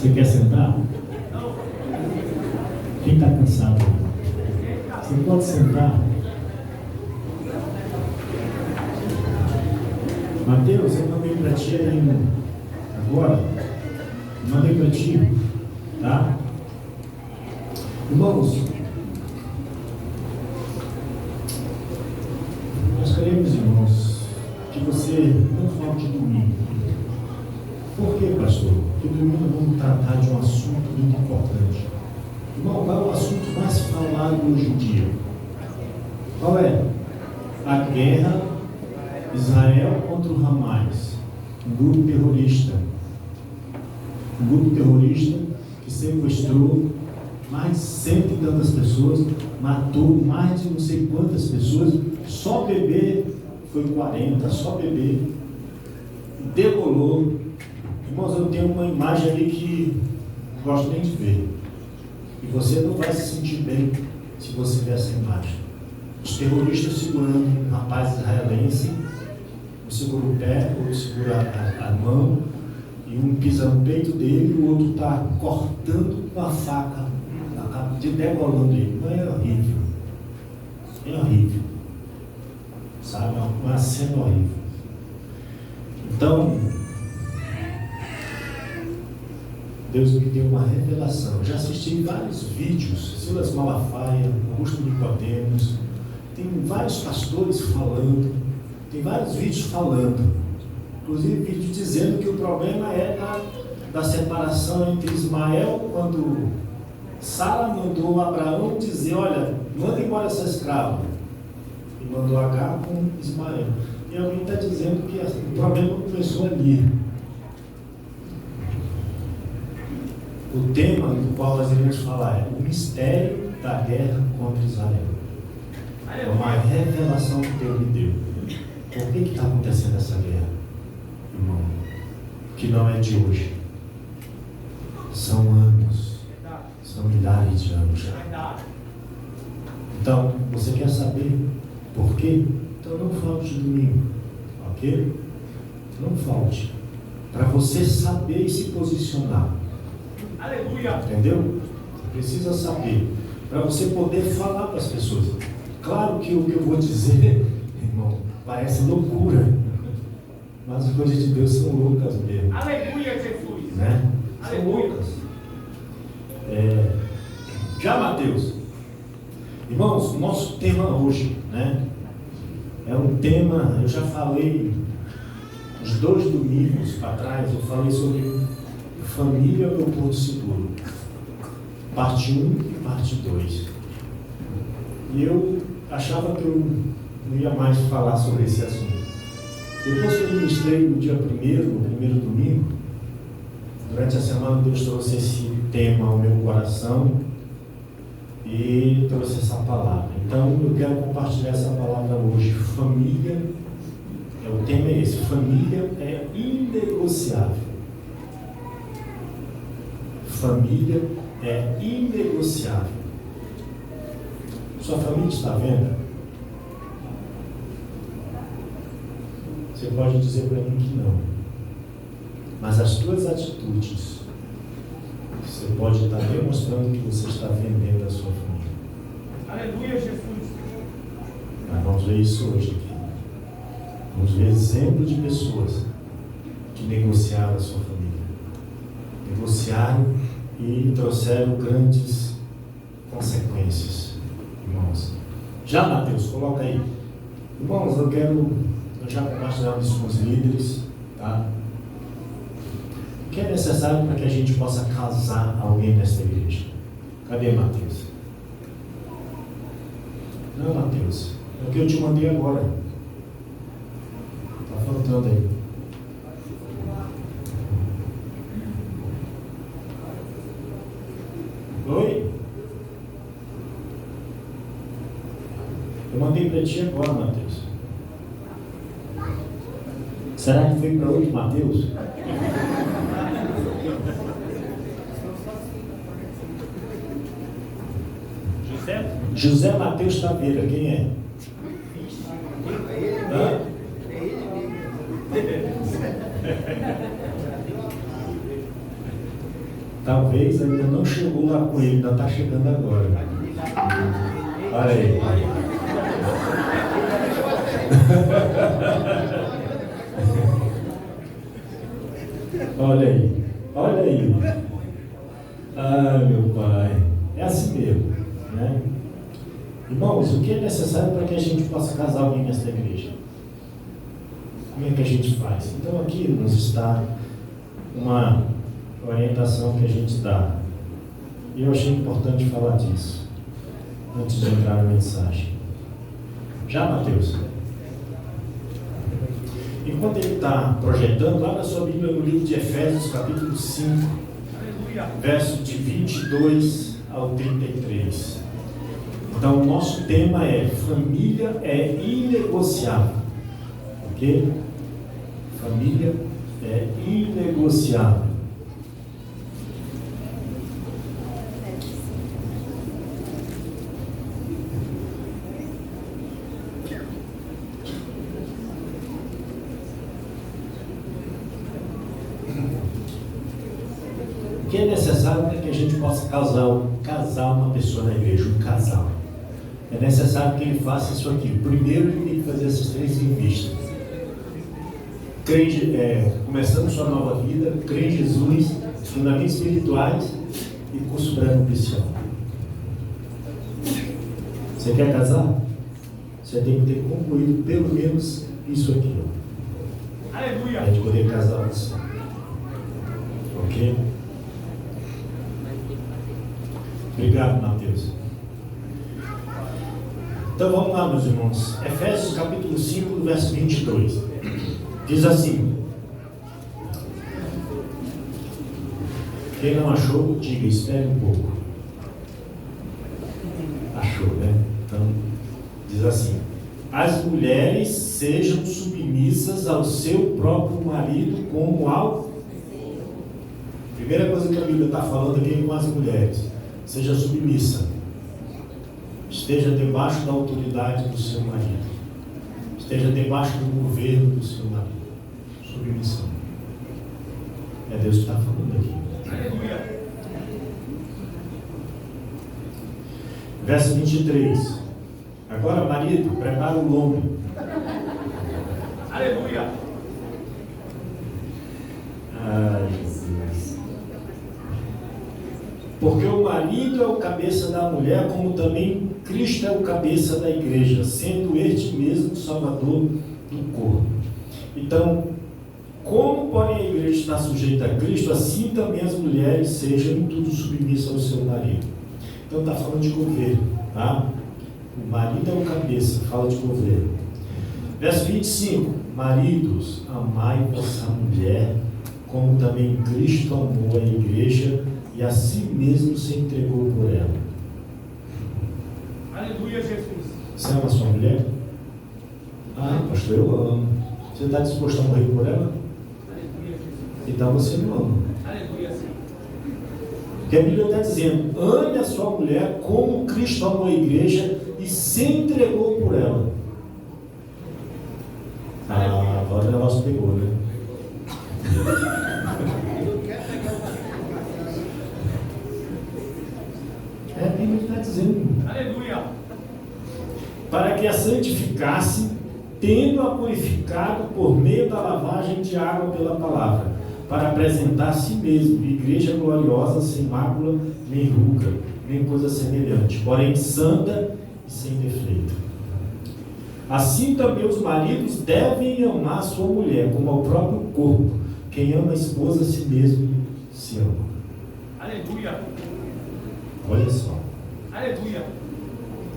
Você quer sentar? Quem está cansado? Você pode sentar. Mateus, eu mandei para ti ainda. Agora, mandei para ti, tá? Irmãos, nós queremos, irmãos, que você não falte domingo. Por quê, pastor? Porque domingo vamos tratar de um assunto muito importante. Irmão, qual é o assunto mais falado hoje em dia? Qual é? A guerra Israel contra o Hamas, um grupo terrorista. Um grupo terrorista que sequestrou mais de 100 e tantas pessoas, matou mais de não sei quantas pessoas, só bebê foi 40, só bebê, degolou. Irmãos, eu tenho uma imagem ali que não gosto nem de ver. E você não vai se sentir bem se você ver essa imagem. Os terroristas segurando um rapaz israelense, um segura o pé, outro segura a mão, e um pisa no peito dele, e o outro está cortando com a faca, degolando ele. Não é horrível. É horrível. Sabe? É uma cena horrível. Então, Deus me deu uma revelação. Eu já assisti vários vídeos, Silas Malafaia, Augusto Nicodemos, tem vários pastores falando, tem vários vídeos falando, inclusive vídeos dizendo que o problema é da separação entre Ismael, quando Sara mandou Abraão dizer, olha, manda embora essa escrava, e mandou Agar com Ismael. E alguém está dizendo que o problema começou ali. O tema do qual nós iremos falar é o mistério da guerra contra Israel. É uma revelação que Deus me deu. Por que está acontecendo essa guerra, irmão? Que não é de hoje. São anos. São milhares de anos já. Então, você quer saber por quê? Então não falte domingo. Ok? Não falte. Para você saber e se posicionar. Aleluia. Entendeu? Você precisa saber. Para você poder falar para as pessoas. Claro que o que eu vou dizer, irmão, parece loucura. Mas as coisas de Deus são loucas mesmo. Aleluia, Jesus. Né? Aleluia. São loucas. Já Mateus. Irmãos, nosso tema hoje, né? É um tema, eu já falei uns 2 domingos para trás, eu falei sobre família ou Porto Seguro, parte 1 e parte 2. E eu achava que eu não ia mais falar sobre esse assunto. Depois que eu ministrei no dia 1º, no primeiro domingo, durante a semana Deus trouxe esse tema ao meu coração e trouxe essa palavra. Então eu quero compartilhar essa palavra hoje. Família, o tema é esse, família é inegociável. Família é inegociável. Sua família está vendo? Você pode dizer para mim que não. Mas as tuas atitudes, você pode estar demonstrando que você está vendendo a sua família. Aleluia, Jesus. Mas vamos ver isso hoje aqui. Vamos ver exemplo de pessoas que negociaram a sua família. Negociaram e trouxeram grandes consequências, irmãos. Já, Mateus, coloca aí. Irmãos, eu já compartilhar isso com os líderes, tá? O que é necessário para que a gente possa casar alguém nesta igreja? Cadê Mateus? Não, Mateus, é o que eu te mandei agora. Está faltando aí. Oi? Eu mandei para ti agora, Mateus. Será que foi para outro Mateus? José Mateus Taveira, quem é? Hã? Talvez ainda não chegou lá com ele, ainda está chegando agora. Olha aí. Olha aí. Olha aí. Ah, meu Pai. É assim mesmo, né? Irmãos, o que é necessário para que a gente possa casar alguém nesta igreja? Como é que a gente faz? Então aqui nos está uma orientação que a gente dá. E eu achei importante falar disso antes de entrar na mensagem. Já, Mateus? Enquanto ele está projetando, abra sua Bíblia no livro de Efésios, capítulo 5, verso de 22 ao 33. Então, o nosso tema é: família é inegociável. Ok? Família é inegociável. O que é necessário para que a gente possa casar uma pessoa na igreja, um casal? É necessário que ele faça isso aqui. Primeiro, ele tem que fazer essas 3 revistas. Começando sua nova vida, crer em Jesus, fundamentos espirituais e curso pré-nupcial. Você quer casar? Você tem que ter concluído pelo menos isso aqui. Aleluia! Para a gente poder casar você. Ok? Obrigado, Mateus. Então vamos lá, meus irmãos. Efésios capítulo 5, verso 22. Diz assim: quem não achou, diga, espere um pouco. Achou, né? Então, diz assim: as mulheres sejam submissas ao seu próprio marido como ao... Primeira coisa que a Bíblia está falando aqui é com as mulheres: seja submissa. Esteja debaixo da autoridade do seu marido. Esteja debaixo do governo do seu marido. Submissão. É Deus que está falando aqui. Aleluia! Verso 23. Agora, marido, prepara o lombo. Aleluia! Ai, Jesus. Porque o marido é o cabeça da mulher, como também Cristo é o cabeça da igreja, sendo este mesmo o Salvador do corpo. Então, como porém a igreja está sujeita a Cristo, assim também as mulheres sejam em tudo submissas ao seu marido. Então está falando de governo, tá? O marido é o cabeça, fala de governo. Verso 25: maridos, amai vossa mulher, como também Cristo amou a igreja e a si mesmo se entregou por ela. Aleluia, Jesus. Você ama a sua mulher? Ah, pastor, eu amo. Você está disposto a morrer por ela? Aleluia, Jesus. Então você não ama. Aleluia, sim. Porque a Bíblia está dizendo: ame a sua mulher como Cristo amou a igreja e se entregou por ela. Ah, agora o negócio pegou, né? É, a Bíblia está dizendo: Aleluia! para que a santificasse, tendo-a purificado por meio da lavagem de água pela palavra, para apresentar a si mesmo igreja gloriosa, sem mácula, nem ruga, nem coisa semelhante, porém santa e sem defeito. Assim também os maridos devem amar a sua mulher como ao próprio corpo. Quem ama a esposa a si mesmo se ama. Aleluia! Olha só. Aleluia!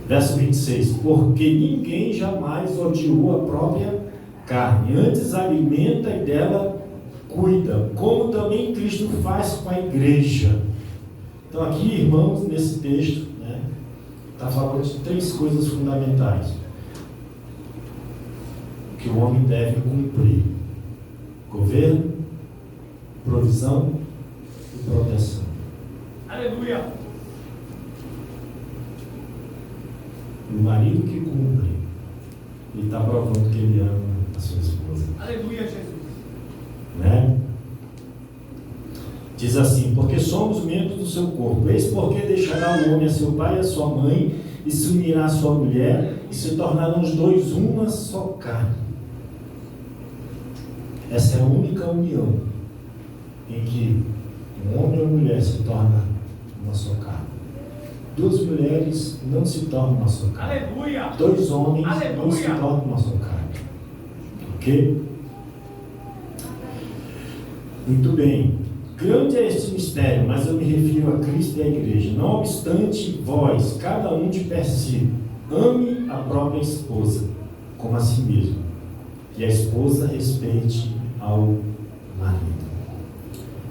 Verso 26. Porque ninguém jamais odiou a própria carne, antes alimenta e dela cuida, como também Cristo faz com a igreja. Então aqui, irmãos, nesse texto, está falando de 3 coisas fundamentais que o homem deve cumprir: governo, provisão e proteção. Aleluia! O marido que cumpre, ele está provando que ele ama a sua esposa. Aleluia, Jesus. Né? Diz assim: porque somos membros do seu corpo. Eis porque deixará o homem a seu pai e a sua mãe, e se unirá a sua mulher, e se tornarão os dois uma só carne. Essa é a única união em que um homem e uma mulher se tornam uma só carne. Duas mulheres não se tornam uma só carne. Aleluia! Dois homens Aleluia! não se tornam uma só carne. Ok? Muito bem. Grande é este mistério, mas eu me refiro a Cristo e à igreja. Não obstante, vós, cada um de per si, ame a própria esposa, como a si mesmo, e a esposa respeite ao marido.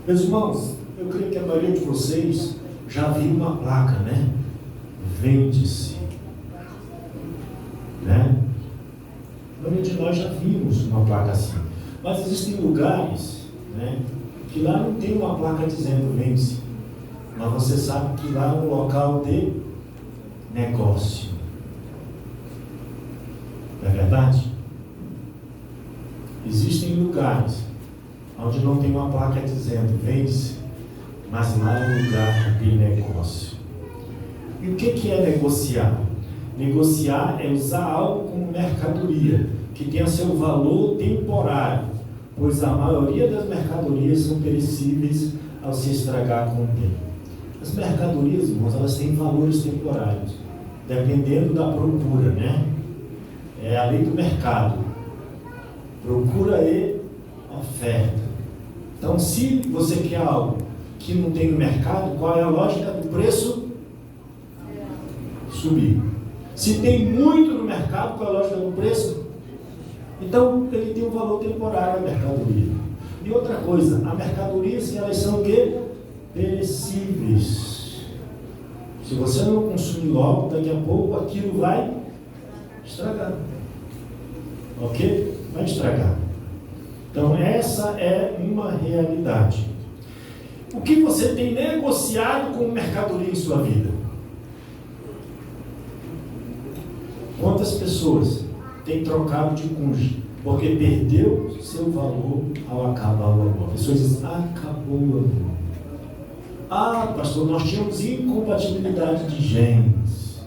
Meus irmãos, eu creio que a maioria de vocês já viu uma placa, né? Vende-se. Né? A maioria de nós já vimos uma placa assim. Mas existem lugares, né, que lá não tem uma placa dizendo vende-se. Mas você sabe que lá é um local de negócio. Não é verdade? Existem lugares onde não tem uma placa dizendo vende-se, mas lá é um lugar de negócio. E o que é negociar? Negociar é usar algo como mercadoria, que tenha seu valor temporário, pois a maioria das mercadorias são perecíveis ao se estragar com o tempo. As mercadorias, irmãos, elas têm valores temporários, dependendo da procura, né? É a lei do mercado. Procura e oferta. Então, se você quer algo que não tem no mercado, qual é a lógica do preço? Subir. Se tem muito no mercado, qual é a lógica do preço? Então, ele tem um valor temporário, a mercadoria. E outra coisa, a mercadoria, elas são o quê? Perecíveis. Se você não consumir logo, daqui a pouco aquilo vai estragar. Ok? Vai estragar. Então, essa é uma realidade. O que você tem negociado com mercadoria em sua vida? Quantas pessoas têm trocado de cônjuge porque perdeu seu valor ao acabar o amor? A pessoa diz: acabou o amor. Ah, pastor, nós tínhamos incompatibilidade de genes.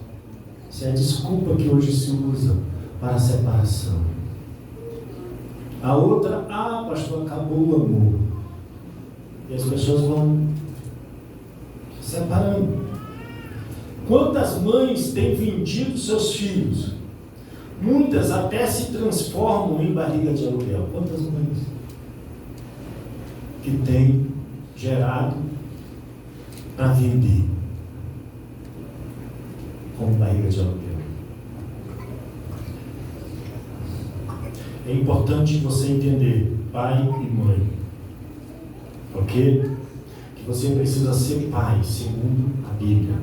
Isso é a desculpa que hoje se usa para a separação. A outra: ah, pastor, acabou o amor. E as pessoas vão separando. Quantas mães têm vendido seus filhos? Muitas até se transformam em barriga de aluguel. Quantas mães que têm gerado para vender como barriga de aluguel? É importante você entender, pai e mãe, ok? Que você precisa ser pai, segundo a Bíblia.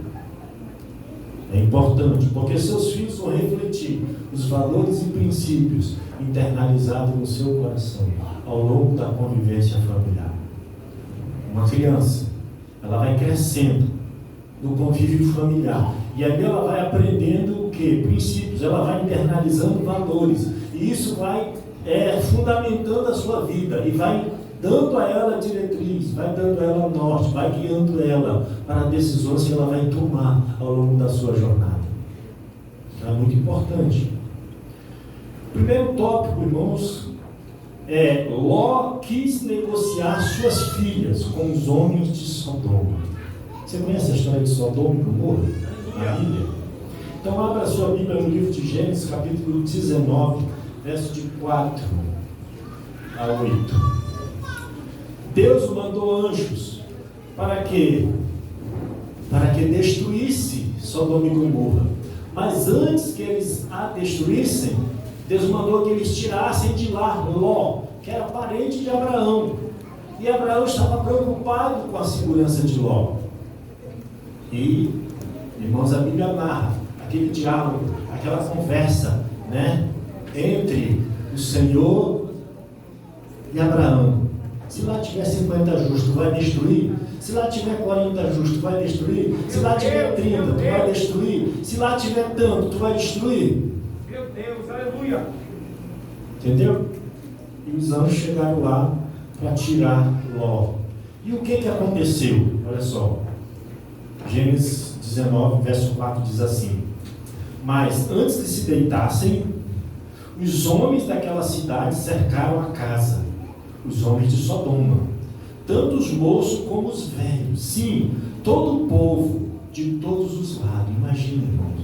É importante, porque seus filhos vão refletir os valores e princípios internalizados no seu coração ao longo da convivência familiar. Uma criança, ela vai crescendo no convívio familiar e aí ela vai aprendendo o quê? Princípios, ela vai internalizando valores e isso vai fundamentando a sua vida e vai dando a ela diretriz, vai dando a ela norte, vai guiando ela para decisões que ela vai tomar ao longo da sua jornada. Então, é muito importante. O primeiro tópico, irmãos, é: Ló quis negociar suas filhas com os homens de Sodoma. Você conhece a história de Sodoma e Gomorra? Na Bíblia? Então abra a sua Bíblia no livro de Gênesis, capítulo 19, verso de 4 a 8. Deus mandou anjos para que destruísse Sodoma e Gomorra. Mas antes que eles a destruíssem, Deus mandou que eles tirassem de lá Ló, que era parente de Abraão. E Abraão estava preocupado com a segurança de Ló. E, irmãos, a Bíblia narra aquele diálogo, aquela conversa, né, entre o Senhor e Abraão. Se lá tiver 50 justos, tu vai destruir? Se lá tiver 40 justos, tu vai destruir? Se lá tiver 30, tu vai destruir? Se lá tiver tanto, tu vai destruir? Meu Deus, aleluia! Entendeu? E os anjos chegaram lá para tirar Ló. E o que aconteceu? Olha só, Gênesis 19, verso 4 diz assim: mas antes de se deitassem, os homens daquela cidade cercaram a casa, os homens de Sodoma, tanto os moços como os velhos, sim, todo o povo de todos os lados. Imagina, irmãos,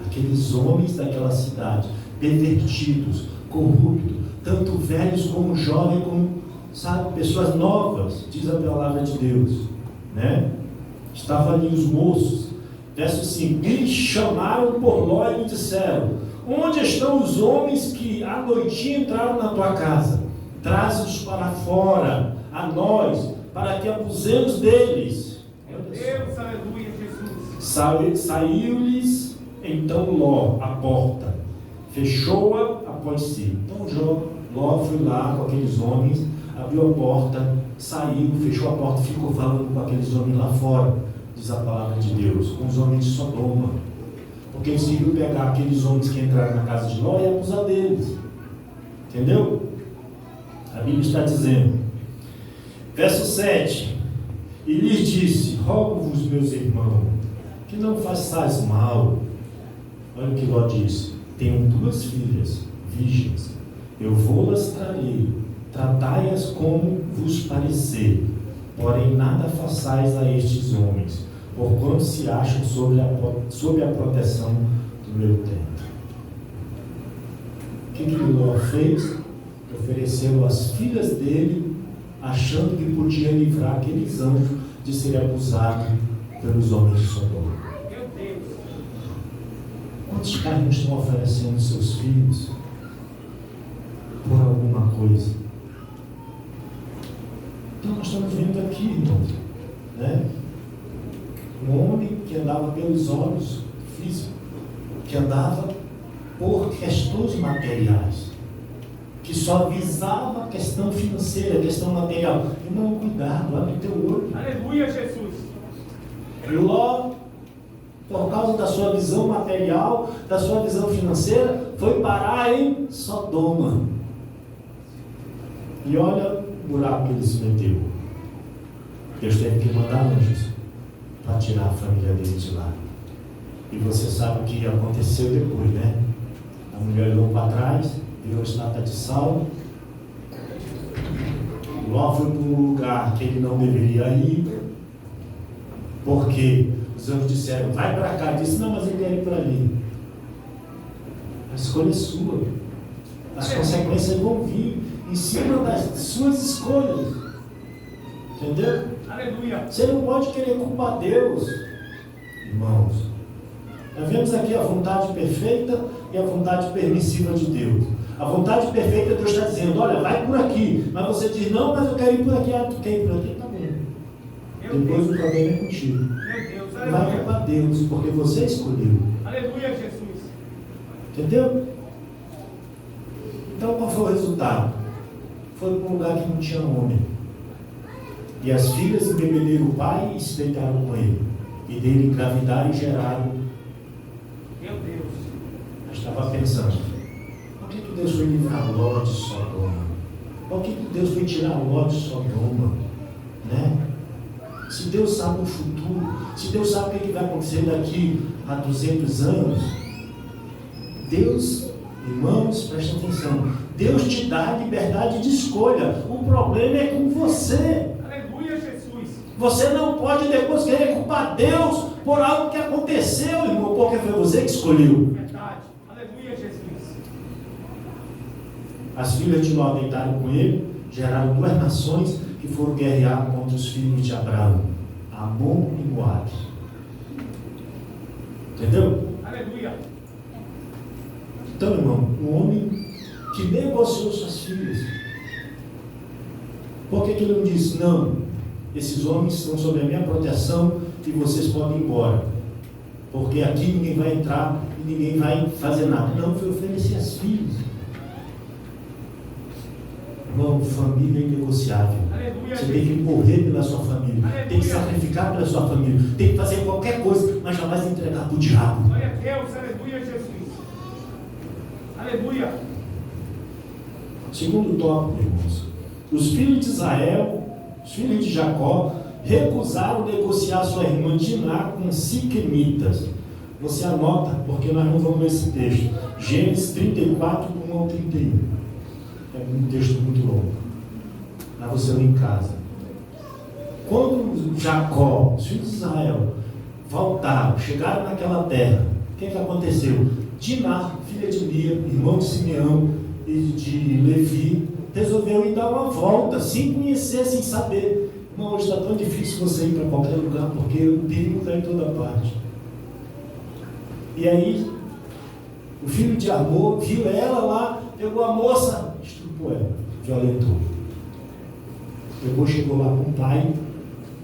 aqueles homens daquela cidade, pervertidos, corruptos, tanto velhos como jovens, como, sabe, pessoas novas, diz a palavra de Deus, né? Estavam ali os moços. Verso 5: e chamaram por Ló e lhe disseram: onde estão os homens que à noite entraram na tua casa? Traze-os para fora, a nós, para que abusemos deles. Meu Deus, aleluia, Jesus. Saiu-lhes então Ló a porta, fechou-a após si. Então Ló foi lá com aqueles homens, abriu a porta, saiu, fechou a porta e ficou falando com aqueles homens lá fora, diz a palavra de Deus, com os homens de Sodoma. Porque eles queriam pegar aqueles homens que entraram na casa de Ló e abusar deles. Entendeu? A Bíblia está dizendo, verso 7: e lhes disse: rogo-vos, meus irmãos, que não façais mal. Olha o que Ló disse: tenho 2 filhas virgens, eu vou-las trazer, tratai-as como vos parecer, porém nada façais a estes homens, porquanto se acham sob a proteção do meu templo. O que Ló fez? Ofereceu as filhas dele, achando que podia livrar aqueles anjos de serem abusados pelos homens de Sodoma. Meu Deus! Quantos pais não estão oferecendo seus filhos por alguma coisa? Então nós estamos vendo aqui, irmãos, né? Um homem que andava pelos olhos físicos, que andava por questões materiais, que só visava a questão financeira, a questão material. Irmão, cuidado, abre teu olho. Aleluia, Jesus. Ló, por causa da sua visão material, da sua visão financeira, foi parar em Sodoma. E olha o buraco que ele se meteu. Deus teve que mandar anjos para tirar a família dele de lá. E você sabe o que aconteceu depois, né? A mulher olhou para trás, viu a estátua de sal. Ló foi para um lugar que ele não deveria ir, porque os anjos disseram: vai para cá. Ele disse: não, mas ele quer ir para ali. A escolha é sua. As consequências vão vir em cima das suas escolhas. Entendeu? Aleluia. Você não pode querer culpar Deus, irmãos. Nós vemos aqui a vontade perfeita e a vontade permissiva de Deus. A vontade perfeita, Deus está dizendo: olha, vai por aqui. Mas você diz: não, mas eu quero ir por aqui. Ah, tu quer ir por aqui? Tá bom. Depois o problema é contigo. Meu Deus, aleluia. Vai culpar Deus, porque você escolheu. Aleluia, Jesus. Entendeu? Então qual foi o resultado? Foi para um lugar que não tinha homem. E as filhas embebederam o pai e se deitaram com ele. E dele engravidaram e geraram. Meu Deus. Eu estava pensando: por que Deus foi livrar Ló de Sodoma? Por que Deus foi tirar Ló de Sodoma? Né? Se Deus sabe o futuro, se Deus sabe o que vai acontecer daqui a 200 anos, Deus, irmãos, prestem atenção, Deus te dá liberdade de escolha. O problema é com você. Aleluia, Jesus. Você não pode depois querer culpar Deus por algo que aconteceu, irmão, porque foi você que escolheu. Verdade. Aleluia, Jesus. As filhas de Ló deitaram com ele, geraram 2 nações que foram guerrear contra os filhos de Abraão, Amon e Moabe. Entendeu? Aleluia. Então, irmão, um homem que negociou suas filhas, por que ele não disse: não, esses homens estão sob a minha proteção e vocês podem ir embora, porque aqui ninguém vai entrar e ninguém vai fazer nada? Não, foi oferecer as filhas. Irmão, família é inegociável. Aleluia, você tem que morrer pela sua família. Aleluia. Tem que sacrificar pela sua família. Tem que fazer qualquer coisa, mas jamais entregar para o diabo. Glória a Deus. Aleluia, Jesus. Aleluia. Segundo tópico, irmãos: os filhos de Israel Os filhos de Jacó recusaram negociar sua irmã Diná com siquemitas. Você anota, porque nós não vamos ler esse texto. Gênesis 34, do 1 ao 31. É um texto muito longo. Mas você lê em casa. Quando Jacó, os filhos de Israel, voltaram, chegaram naquela terra, o que aconteceu? Diná, filha de Lia, irmão de Simeão e de Levi, resolveu ir dar uma volta, sem conhecer, sem saber. Irmão, hoje está tão difícil você ir para qualquer lugar, porque o perigo está em toda parte. E aí, o filho de Amor viu ela lá, pegou a moça, estrupou ela, violentou. Depois chegou lá com o pai,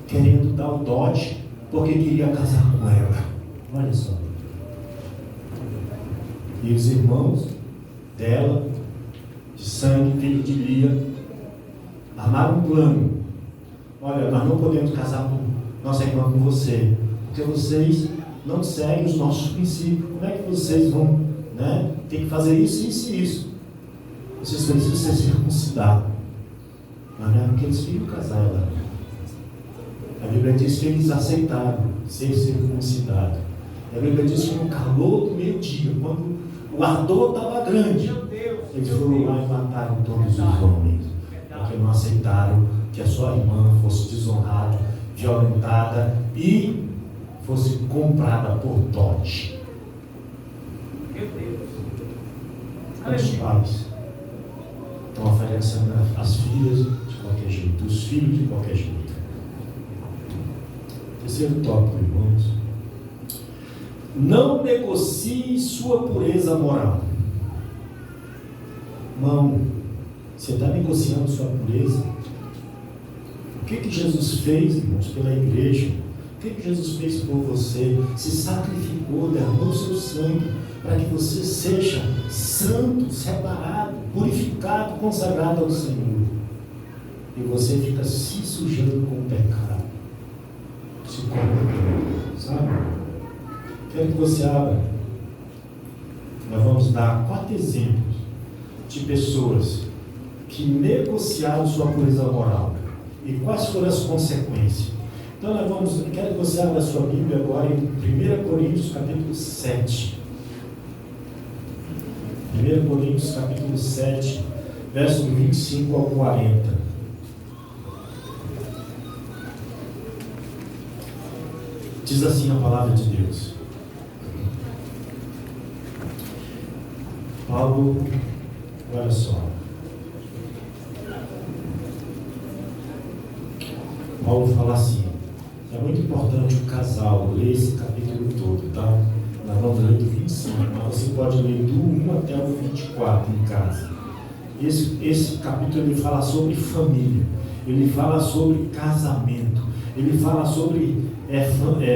querendo dar o dote, porque queria casar com ela. Olha só. E os irmãos dela, de sangue, filho de Lia, armaram um plano. Olha, nós não podemos casar com nossa irmã com você, porque vocês não seguem os nossos princípios. Como é que vocês vão, né? Tem que fazer isso, isso e isso. Vocês precisam ser circuncidados. Mas não era que eles queriam casar ela. A Bíblia diz que eles aceitaram ser circuncidados. A Bíblia diz que no calor do meio-dia, quando o ardor estava grande, eles foram lá e mataram todos os homens, porque não aceitaram que a sua irmã fosse desonrada, violentada e fosse comprada por dote. Meu Deus. Os pais estão oferecendo as filhas de qualquer jeito, os filhos de qualquer jeito. Terceiro tópico, irmãos. Não negocie sua pureza moral. Irmão, você está negociando sua pureza? O que Jesus fez, irmãos, pela igreja? O que Jesus fez por você? Se sacrificou, derramou seu sangue para que você seja santo, separado, purificado, consagrado ao Senhor. E você fica se sujando com o pecado, se corrompendo, sabe? Quero que você abra. Nós vamos dar 4 exemplos de pessoas que negociaram sua pureza moral. E quais foram as consequências? Então quero que você abra a sua Bíblia agora em 1 Coríntios capítulo 7. 1 Coríntios capítulo 7, verso 25 ao 40. Diz assim a palavra de Deus. Paulo, olha só. Paulo fala assim, é muito importante o casal ler esse capítulo todo, tá? Nós vamos ler do 25, mas você pode ler do 1 até o 24 em casa. Esse capítulo ele fala sobre família, ele fala sobre casamento, ele fala sobre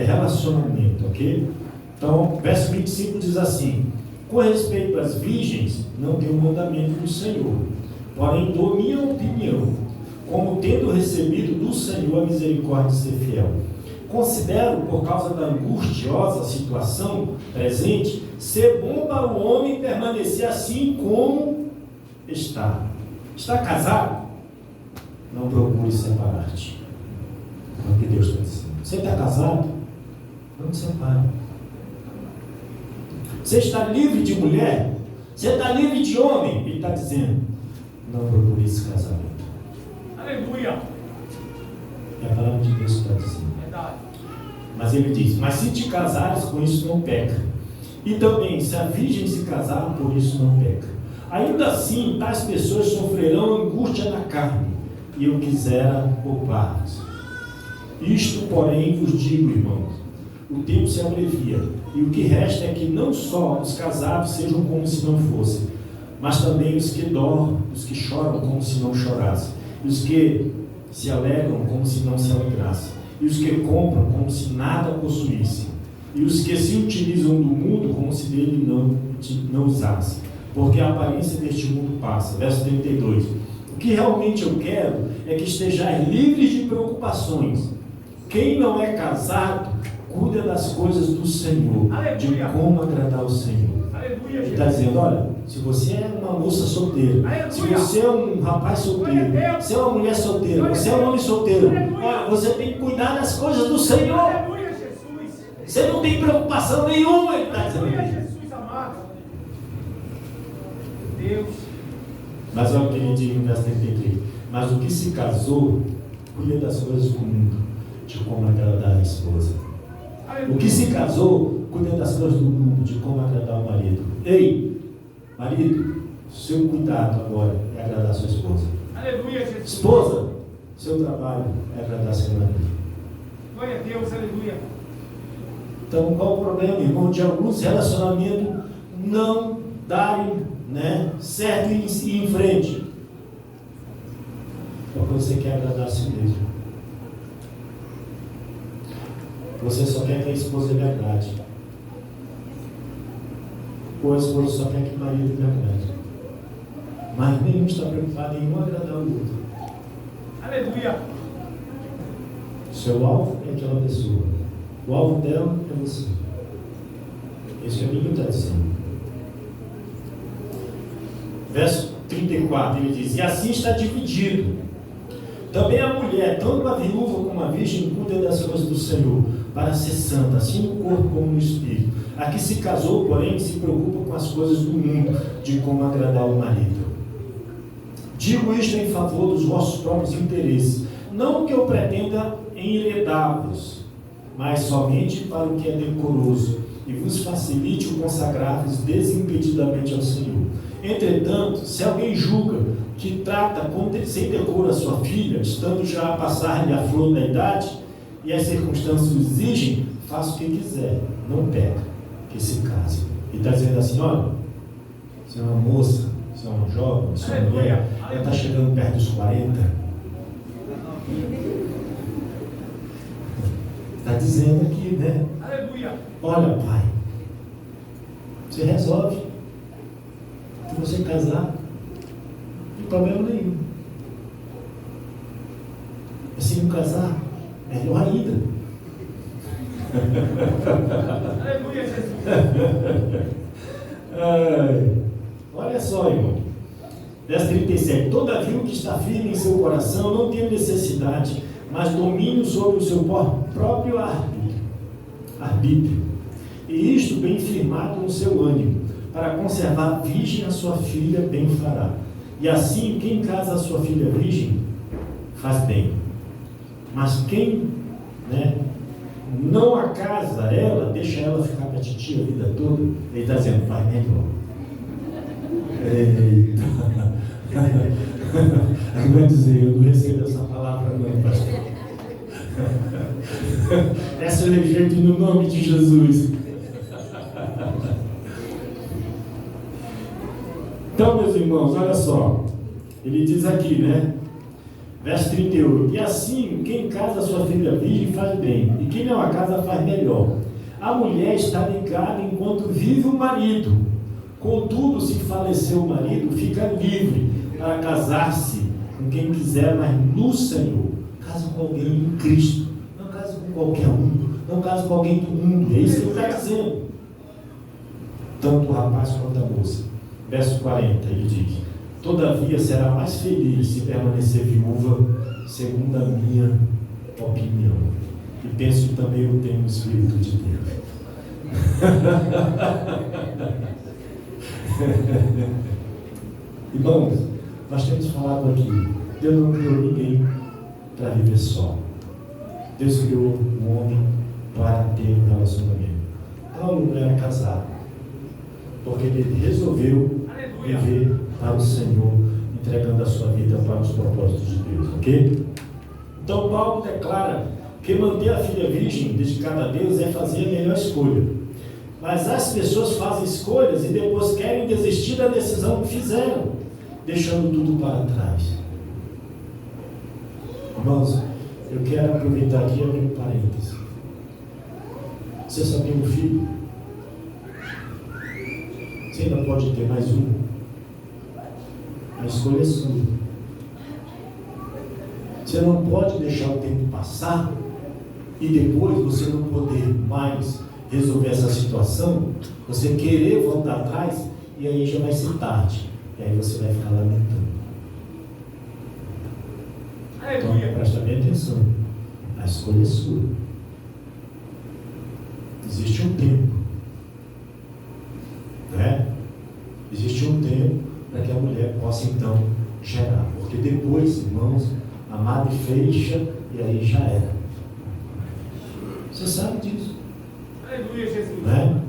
relacionamento, ok? Então, verso 25 diz assim: com respeito às virgens, não tenho mandamento do Senhor, porém dou minha opinião, como tendo recebido do Senhor a misericórdia de ser fiel. Considero, por causa da angustiosa situação presente, ser bom para o homem permanecer assim como está. Está casado? Não procure separar-te. É o que Deus está dizendo. Você está casado? Não se separe. Você está livre de mulher? Você está livre de homem? Ele está dizendo, não procure esse casamento. Aleluia. É a palavra de Deus que está dizendo. Verdade. Mas ele diz, mas se te casares, com isso não peca. E também, se a virgem se casar, por isso não peca. Ainda assim, tais pessoas sofrerão angústia na carne, e eu quisera poupar-vos. Isto, porém, vos digo, irmãos, o tempo se abrevia, e o que resta é que não só os casados sejam como se não fossem, mas também os que dormem, os que choram como se não chorassem, e os que se alegram como se não se alegrassem, e os que compram como se nada possuíssem, e os que se utilizam do mundo como se dele não usassem, porque a aparência deste mundo passa. Verso 32. O que realmente eu quero é que estejais livres de preocupações. Quem não é casado, cuida das coisas do Senhor, Aleluia. de como agradar o Senhor. Aleluia, Ele está dizendo, olha, se você é uma moça solteira, Aleluia. se você é um rapaz solteiro, se é uma mulher solteira, você é um homem solteiro, olha, você tem que cuidar das coisas do Senhor. Aleluia, Jesus. Você não tem preocupação nenhuma, ele está dizendo. Aleluia, Jesus amado. Deus. Mas olha o que ele diz no verso 33. Mas o que se casou, cuida das coisas do mundo, de como agradar a esposa. O que se casou, cuida das coisas do mundo, de como agradar o marido. Ei, marido, seu cuidado agora é agradar sua esposa. Aleluia, Jesus. Esposa, seu trabalho é agradar seu marido. Glória a Deus, aleluia. Então, qual o problema, irmão, de alguns relacionamentos não darem, certo e ir em frente? Porque você quer agradar a si mesmo. Você só quer que a esposa lhe agrade. Ou a esposa só quer que o marido lhe agrade. Mas nenhum está preocupado em um agradar o outro. Aleluia. Seu alvo é aquela pessoa. O alvo dela é você. Esse é o livro está dizendo. Verso 34, ele diz: e assim está dividido. Também a mulher, tanto a viúva como a virgem, cuida das coisas do Senhor, para ser santa, assim no corpo como no espírito. A que se casou, porém, se preocupa com as coisas do mundo, de como agradar o marido. Digo isto em favor dos vossos próprios interesses, não que eu pretenda enredar-vos, mas somente para o que é decoroso, e vos facilite o consagrar-vos desimpedidamente ao Senhor. Entretanto, se alguém julga que trata sem decoro a sua filha, estando já a passar-lhe a flor da idade, e as circunstâncias o exigem, faça o que quiser, não peca, que se case. E está dizendo assim, olha, se é uma moça, se é uma jovem, se é uma mulher, ela está chegando perto dos 40, está dizendo aqui, Aleluia. Olha, pai, você resolve, se você casar, não tem problema nenhum. Se não casar, melhor ainda. Aleluia, Jesus. Olha só, irmão. Verso 37. Todavia o que está firme em seu coração não tem necessidade, mas domínio sobre o seu próprio arbítrio. E isto bem firmado no seu ânimo, para conservar virgem a sua filha, bem fará. E assim, quem casa a sua filha virgem, faz bem. Mas quem não a casa ela, deixa ela ficar com a titia a vida toda, ele está dizendo, faz melhor. Eita. Ele vai dizer, eu não recebo essa palavra não, pastor. Essa eu rejeito no nome de Jesus. Então, meus irmãos, olha só. Ele diz aqui, verso 38. E assim, quem casa a sua filha virgem faz bem, e quem não a casa faz melhor. A mulher está ligada enquanto vive o marido. Contudo, se faleceu o marido, fica livre para casar-se com quem quiser, mas no Senhor. Casa com alguém em Cristo. Não casa com qualquer um. Não casa com alguém do mundo. É isso que ele está dizendo. Tanto o rapaz quanto a moça. Verso 40, ele diz: todavia será mais feliz se permanecer viúva, segundo a minha opinião. E penso que também eu tenho o Espírito de Deus. Irmãos, nós temos falado aqui, Deus não criou ninguém para viver só. Deus criou um homem para ter um relacionamento. Paulo não era casado, porque ele resolveu viver para o Senhor, entregando a sua vida para os propósitos de Deus, ok? Então Paulo declara que manter a filha virgem dedicada a Deus é fazer a melhor escolha. Mas as pessoas fazem escolhas e depois querem desistir da decisão que fizeram, deixando tudo para trás. Irmãos, eu quero aproveitar aqui e abrir um parênteses. Você só tem um filho? Você ainda pode ter mais um? A escolha é sua. Você não pode deixar o tempo passar e depois você não poder mais resolver essa situação, você querer voltar atrás, e aí já vai ser tarde, e aí você vai ficar lamentando. Então presta bem atenção, a escolha é sua. Existe um tempo, né? Existe um tempo para que a mulher possa então gerar, porque depois, irmãos, a madre fecha e aí já era. Você sabe disso. Aleluia, Jesus. Né?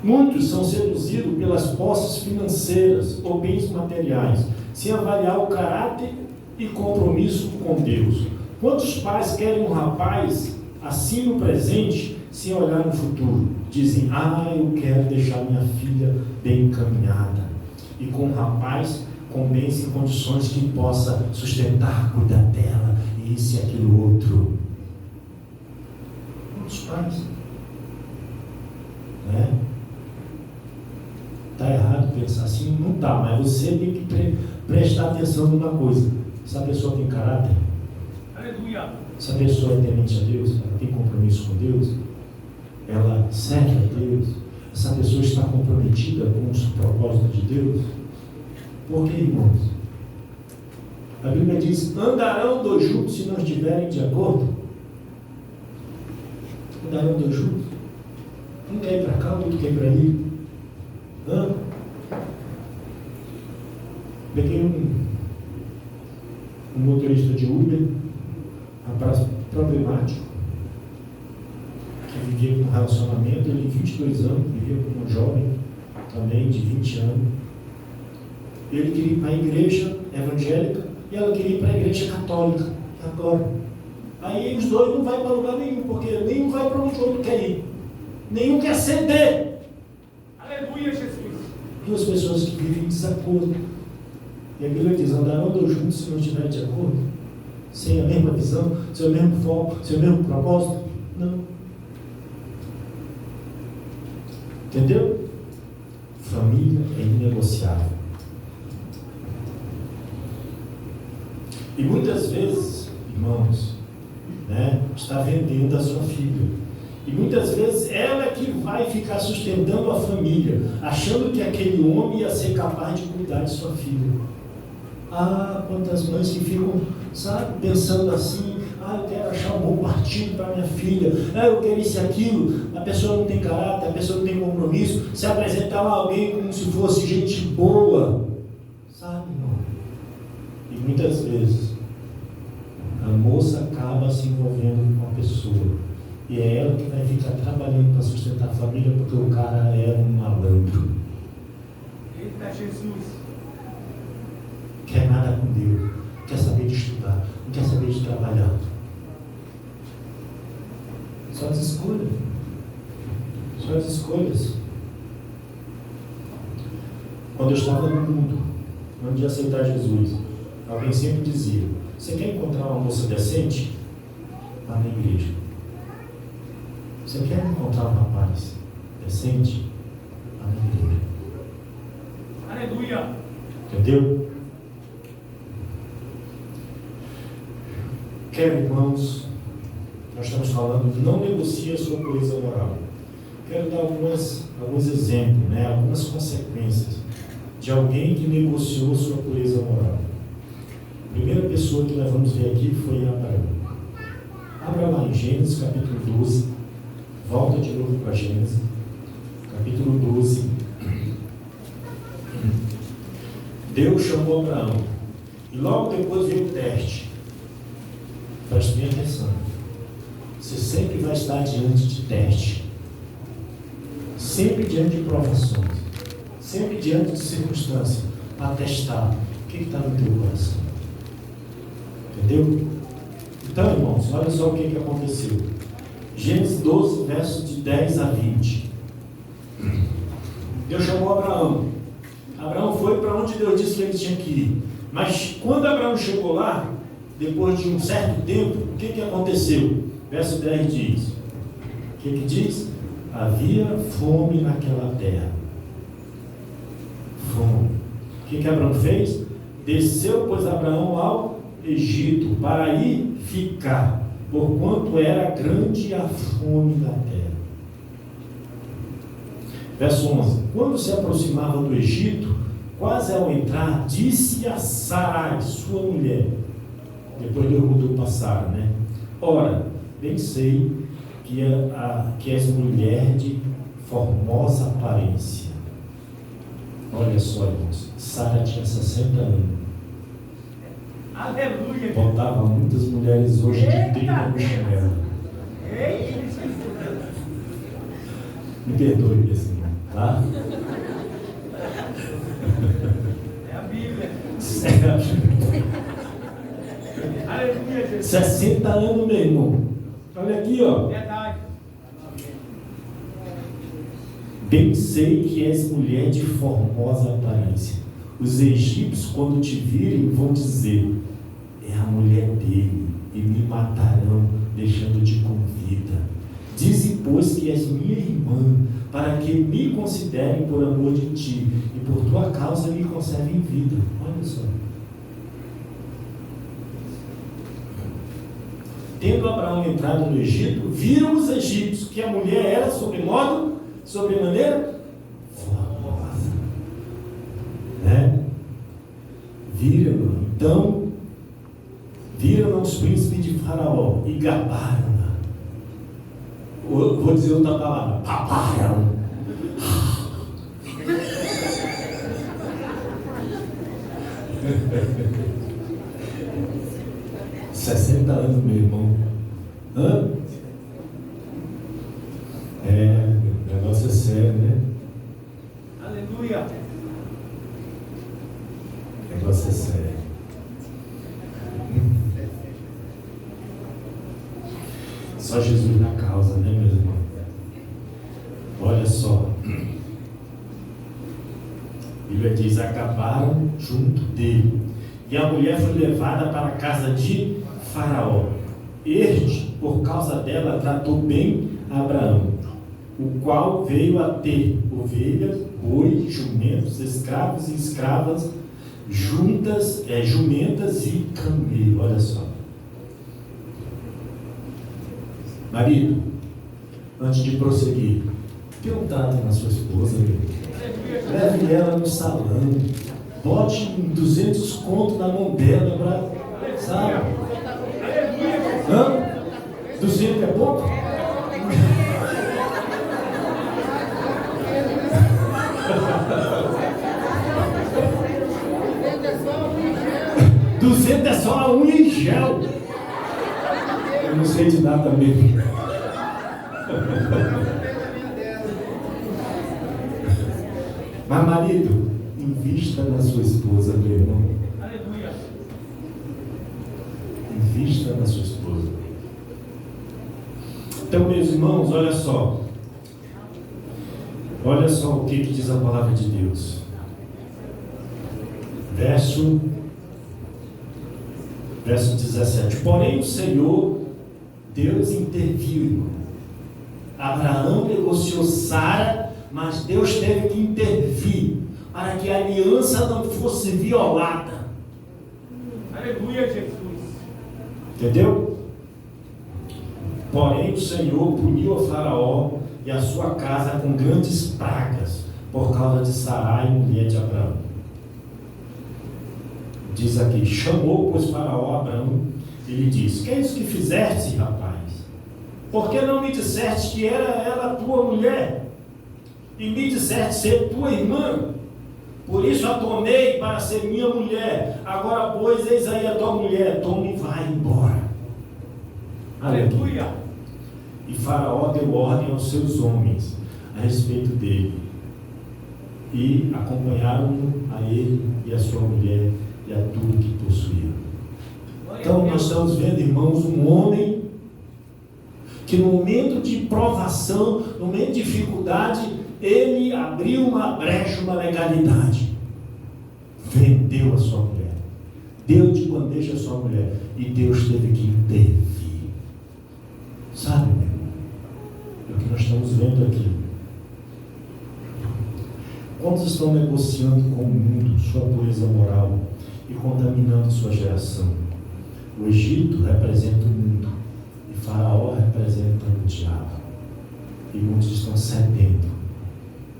Muitos são seduzidos pelas posses financeiras ou bens materiais, sem avaliar o caráter e compromisso com Deus. Quantos pais querem um rapaz assim no presente, sem olhar no futuro? Dizem, eu quero deixar minha filha bem encaminhada, e com um rapaz com bens e condições que possa sustentar, cuidar dela, e isso e aquilo outro. Quantos pais? Né? Está errado pensar assim? Não está, mas você tem que prestar atenção numa coisa. Essa pessoa tem caráter? Aleluia. Essa pessoa é temente a Deus? Ela tem compromisso com Deus? Ela serve a Deus? Essa pessoa está comprometida com os propósitos de Deus? Por que, irmãos? A Bíblia diz, andarão dois juntos se não estiverem de acordo? Andarão dois juntos? Um quer ir para cá, o outro quer ir para ali. Peguei um motorista de Uber, rapaz problemático, que vivia com um relacionamento, ele 22 anos, vivia com um jovem também de 20 anos. Ele queria ir para a igreja evangélica e ela queria ir para a igreja católica. Agora, aí os dois não vão para lugar nenhum, porque nenhum vai para onde o outro quer ir. Nenhum quer ceder. Aleluia, Jesus. Duas pessoas que vivem em desacordo. E a Bíblia diz, andarão dois juntos se não estiverem de acordo? Sem a mesma visão, sem o mesmo foco, sem o mesmo propósito? Não. Entendeu? Família é inegociável. E muitas vezes, irmãos, está vendendo a sua filha. E muitas vezes ela que vai ficar sustentando a família, achando que aquele homem ia ser capaz de cuidar de sua filha. Quantas mães que ficam, pensando assim, eu quero achar um bom partido para minha filha, eu quero isso e aquilo. A pessoa não tem caráter, a pessoa não tem compromisso, se apresentar a alguém como se fosse gente boa, irmão? E muitas vezes a moça acaba se envolvendo com a pessoa, e é ela que vai ficar trabalhando para sustentar a família, porque o cara é um malandro. Eita Jesus! Quer nada com Deus, não quer saber de estudar, não quer saber de trabalhar. Só as escolhas. Só as escolhas. Quando eu estava no mundo, antes de aceitar Jesus, alguém sempre dizia, você quer encontrar uma moça decente? Vá na igreja. Você quer encontrar um rapaz decente? Vá na igreja. Aleluia! Entendeu? Irmãos, nós estamos falando, não negocie a sua pureza moral. Quero dar alguns exemplos, algumas consequências de alguém que negociou a sua pureza moral. A primeira pessoa que nós vamos ver aqui foi Abraão. Abra lá em Gênesis capítulo 12, volta de novo para Gênesis, capítulo 12. Deus chamou Abraão, e logo depois veio o teste. Preste bem atenção. Você sempre vai estar diante de teste, sempre diante de provações, sempre diante de circunstâncias, para testar o que está no teu coração. Entendeu? Então, irmãos, olha só o que aconteceu. Gênesis 12, versos de 10 a 20. Deus chamou Abraão. Abraão foi para onde Deus disse que ele tinha que ir. Mas quando Abraão chegou lá, depois de um certo tempo, o que aconteceu? Verso 10 diz, o que diz? Havia fome naquela terra. Fome. O que Abraão fez? Desceu, pois, Abraão ao Egito para ir ficar, porquanto era grande a fome da terra. Verso 11. Quando se aproximava do Egito, quase ao entrar, disse a Sarai, sua mulher, depois Deus mudou para Sara, né? Ora, bem sei que és mulher de formosa aparência. Olha só, irmãos, Sara tinha 60 anos. Aleluia. Botava muitas mulheres hoje de 30 no chinelo. Me perdoe, esse irmão, tá? É a Bíblia. É. Aleluia, Jesus. 60 anos, meu irmão. Olha aqui, ó. Verdade. Bem sei que és mulher de formosa aparência. Os egípcios, quando te virem, vão dizer: é a mulher dele, e me matarão, deixando-te com vida. Dize, pois, que és minha irmã, para que me considerem por amor de ti, e por tua causa me conservem vida. Olha só. Tendo Abraão entrado no Egito, viram os egípcios que a mulher era sobremaneira formosa, né? Viram os príncipes de Faraó e gabaram-na. Vou dizer outra palavra: paparam. 60 anos, meu irmão. Hã? O negócio é sério, né? Aleluia. O negócio é sério. Só Jesus na causa, né, meus irmãos? Olha só. A Bíblia diz: acabaram junto dele. E a mulher foi levada para a casa de Faraó. Este, por causa dela, tratou bem Abraão, o qual veio a ter ovelhas, boi, jumentos, escravos e escravas, jumentas e camelo. Olha só. Marido, antes de prosseguir, dê um trato na sua esposa, leve ela no salão, bote 200 conto na mão dela para, sabe? Hã? 200 é pouco? É só a unha em gel. Eu não sei de nada mesmo. Mas, marido, invista na sua esposa, meu irmão. Aleluia. Invista na sua esposa. Então, meus irmãos, olha só. Olha só o que diz a palavra de Deus. Verso 17. Porém o Senhor, Deus interviu, irmão. Abraão negociou Sara, mas Deus teve que intervir para que a aliança não fosse violada. Aleluia, Jesus. Entendeu? Porém o Senhor puniu a Faraó e a sua casa com grandes pragas por causa de Sarai, mulher de Abraão. Diz aqui: chamou, pois, Faraó Abraão, e lhe disse: que é isso que fizeste, rapaz? Por que não me disseste que era ela tua mulher? E me disseste ser tua irmã? Por isso a tomei para ser minha mulher. Agora, pois, eis aí a tua mulher, toma e vai embora. Aleluia. E Faraó deu ordem aos seus homens a respeito dele, e acompanharam-no a ele e a sua mulher e a tudo que possuía. Então nós estamos vendo, irmãos, um homem que no momento de provação, no momento de dificuldade, ele abriu uma brecha, uma legalidade, vendeu a sua mulher, deu de bandeja a sua mulher, e Deus teve que intervir. Sabe, meu irmão? É o que nós estamos vendo aqui. Quantos estão negociando com o mundo sua pureza moral e contaminando sua geração? O Egito representa o mundo e Faraó representa o diabo. E muitos estão cedendo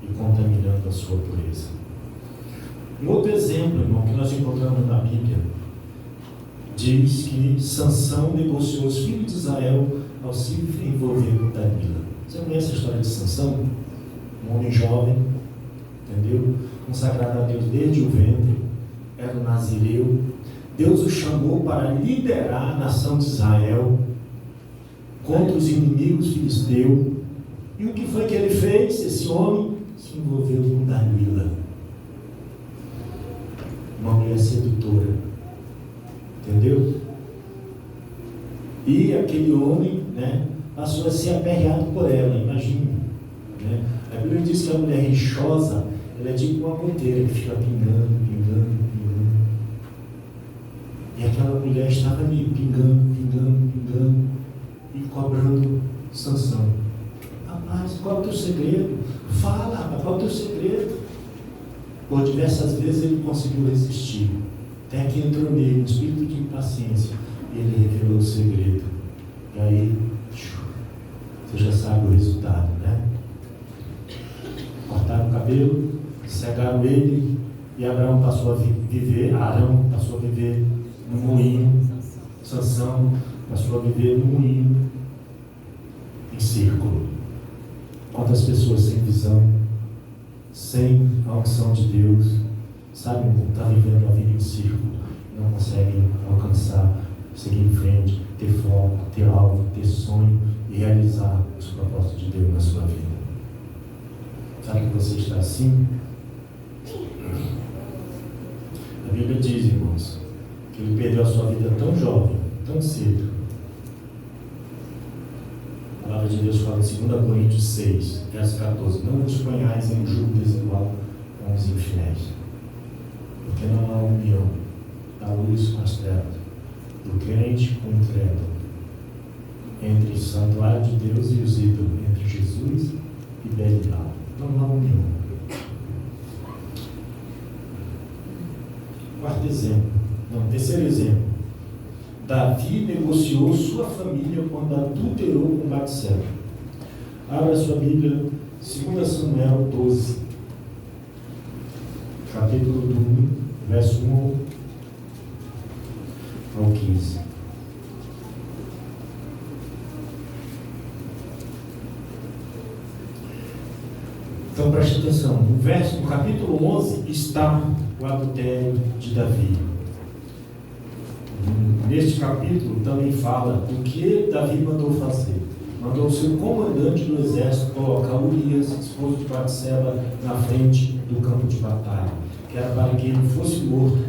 e contaminando a sua pureza. Um outro exemplo, irmão, que nós encontramos na Bíblia, diz que Sansão negociou os filhos de Israel ao se envolver com Dalila. Você conhece a história de Sansão? Um homem jovem, entendeu? Consagrado a Deus desde o ventre, era um nazireu. Deus o chamou para liderar a nação de Israel contra os inimigos filisteus. E o que foi que ele fez? Esse homem se envolveu com Dalila, uma mulher sedutora, entendeu? E aquele homem, né, passou a ser aperreado por ela, imagine, né? A Bíblia diz que a mulher rixosa, ela é tipo uma goteira que fica pingando, pingando, pingando. E aquela mulher estava ali pingando, pingando, pingando e cobrando Sansão. Rapaz, qual é o teu segredo? Fala, rapaz, qual é o teu segredo? Por diversas vezes ele conseguiu resistir. Até que entrou nele um espírito de impaciência e ele revelou o segredo. E aí, você já sabe o resultado, né? Cortaram o cabelo, cegaram ele e Arão passou a viver no moinho. Sansão passou a viver no moinho, em círculo. Quantas pessoas sem visão, sem a unção de Deus, sabe, está vivendo a vida em círculo, não conseguem alcançar, seguir em frente, ter foco, ter alvo, ter sonho e realizar os propósitos de Deus na sua vida. Sabe que você está assim? A Bíblia diz, irmãos, que ele perdeu a sua vida tão jovem, tão cedo. A palavra de Deus fala em 2 Coríntios 6, verso 14: não vos ponhais em jugo desigual com os infiéis, porque não há união da luz com as trevas, do crente com o incrédulo, entre o santuário de Deus e os ídolos, entre Jesus e Belial. Não há união. Terceiro exemplo. Davi negociou sua família quando adulterou com Batseba. Abra a sua Bíblia, 2 Samuel 12, capítulo 1, verso 1 ao 15. Então preste atenção, no capítulo 11 está o adultério de Davi. Neste capítulo também fala do que Davi mandou fazer. Mandou o seu comandante do exército colocar Urias, esposo de Batseba, na frente do campo de batalha, que era para que ele fosse morto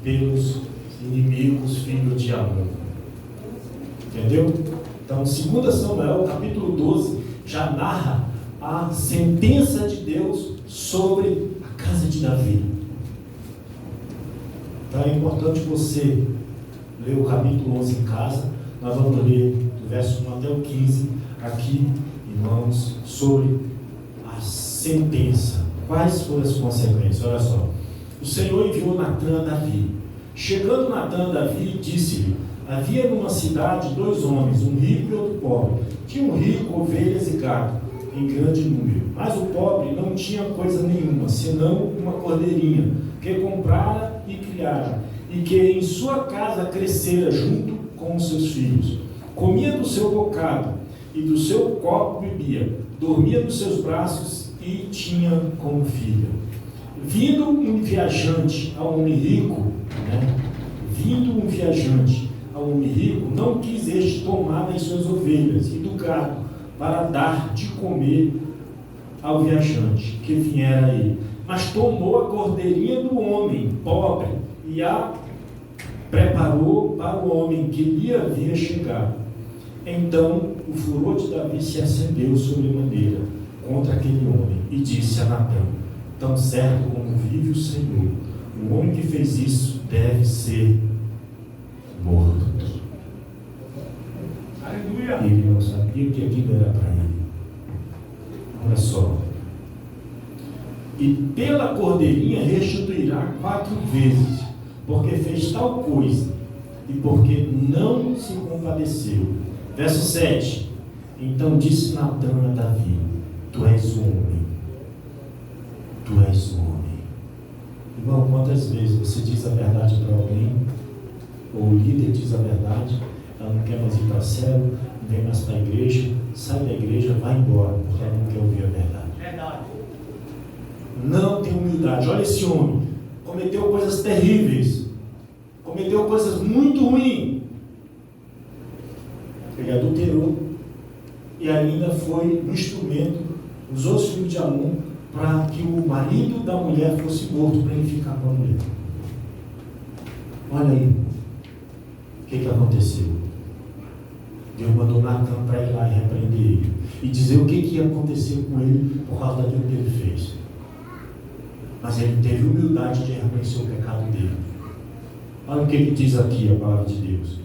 pelos inimigos filhos de Amon. Entendeu? Então, 2 Samuel, capítulo 12, já narra a sentença de Deus sobre a casa de Davi. Então é importante você ler o capítulo 11 em casa. Nós vamos ler do verso 1 até o 15 aqui, irmãos, sobre a sentença. Quais foram as consequências? Olha só. O Senhor enviou Natã a Davi. Chegando Natã a Davi, disse-lhe: havia numa cidade 2 homens, um rico e outro pobre. Tinha um rico ovelhas e gado em grande número, mas o pobre não tinha coisa nenhuma, senão uma cordeirinha, que comprara e criara, e que em sua casa crescera junto com os seus filhos. Comia do seu bocado, e do seu copo bebia, dormia nos seus braços e tinha como filha. Vindo um viajante ao homem rico, não quis este tomar das suas ovelhas e do gado, para dar de comer ao viajante que viera a ele. Mas tomou a cordeirinha do homem pobre e a preparou para o homem que lhe havia chegado. Então o furor de Davi se acendeu sobremaneira contra aquele homem e disse a Natã: tão certo como vive o Senhor, o homem que fez isso deve ser morto. Aleluia. Ele não sabia que aquilo era para ele. Olha só. E pela cordeirinha restituirá 4 vezes, porque fez tal coisa. e porque não se compadeceu. Verso 7. Então disse Natã a Davi: tu és o homem. Tu és o homem. Irmão, quantas vezes você diz a verdade para alguém, ou o líder diz a verdade, ela não quer mais ir para a célula, não vem mais para a igreja, sai da igreja, vai embora, porque ela não quer ouvir a verdade. Verdade. Não tem humildade. Olha esse homem, cometeu coisas terríveis, cometeu coisas muito ruins. Ele adulterou e ainda foi um instrumento, usou os filhos de Amon para que o marido da mulher fosse morto para ele ficar com a mulher. Olha aí o que aconteceu. Deus mandou Natã para ir lá e repreender ele e dizer o que ia acontecer com ele por causa daquilo que ele fez. Mas ele teve humildade de reconhecer o pecado dele. Olha o que diz aqui a palavra de Deus: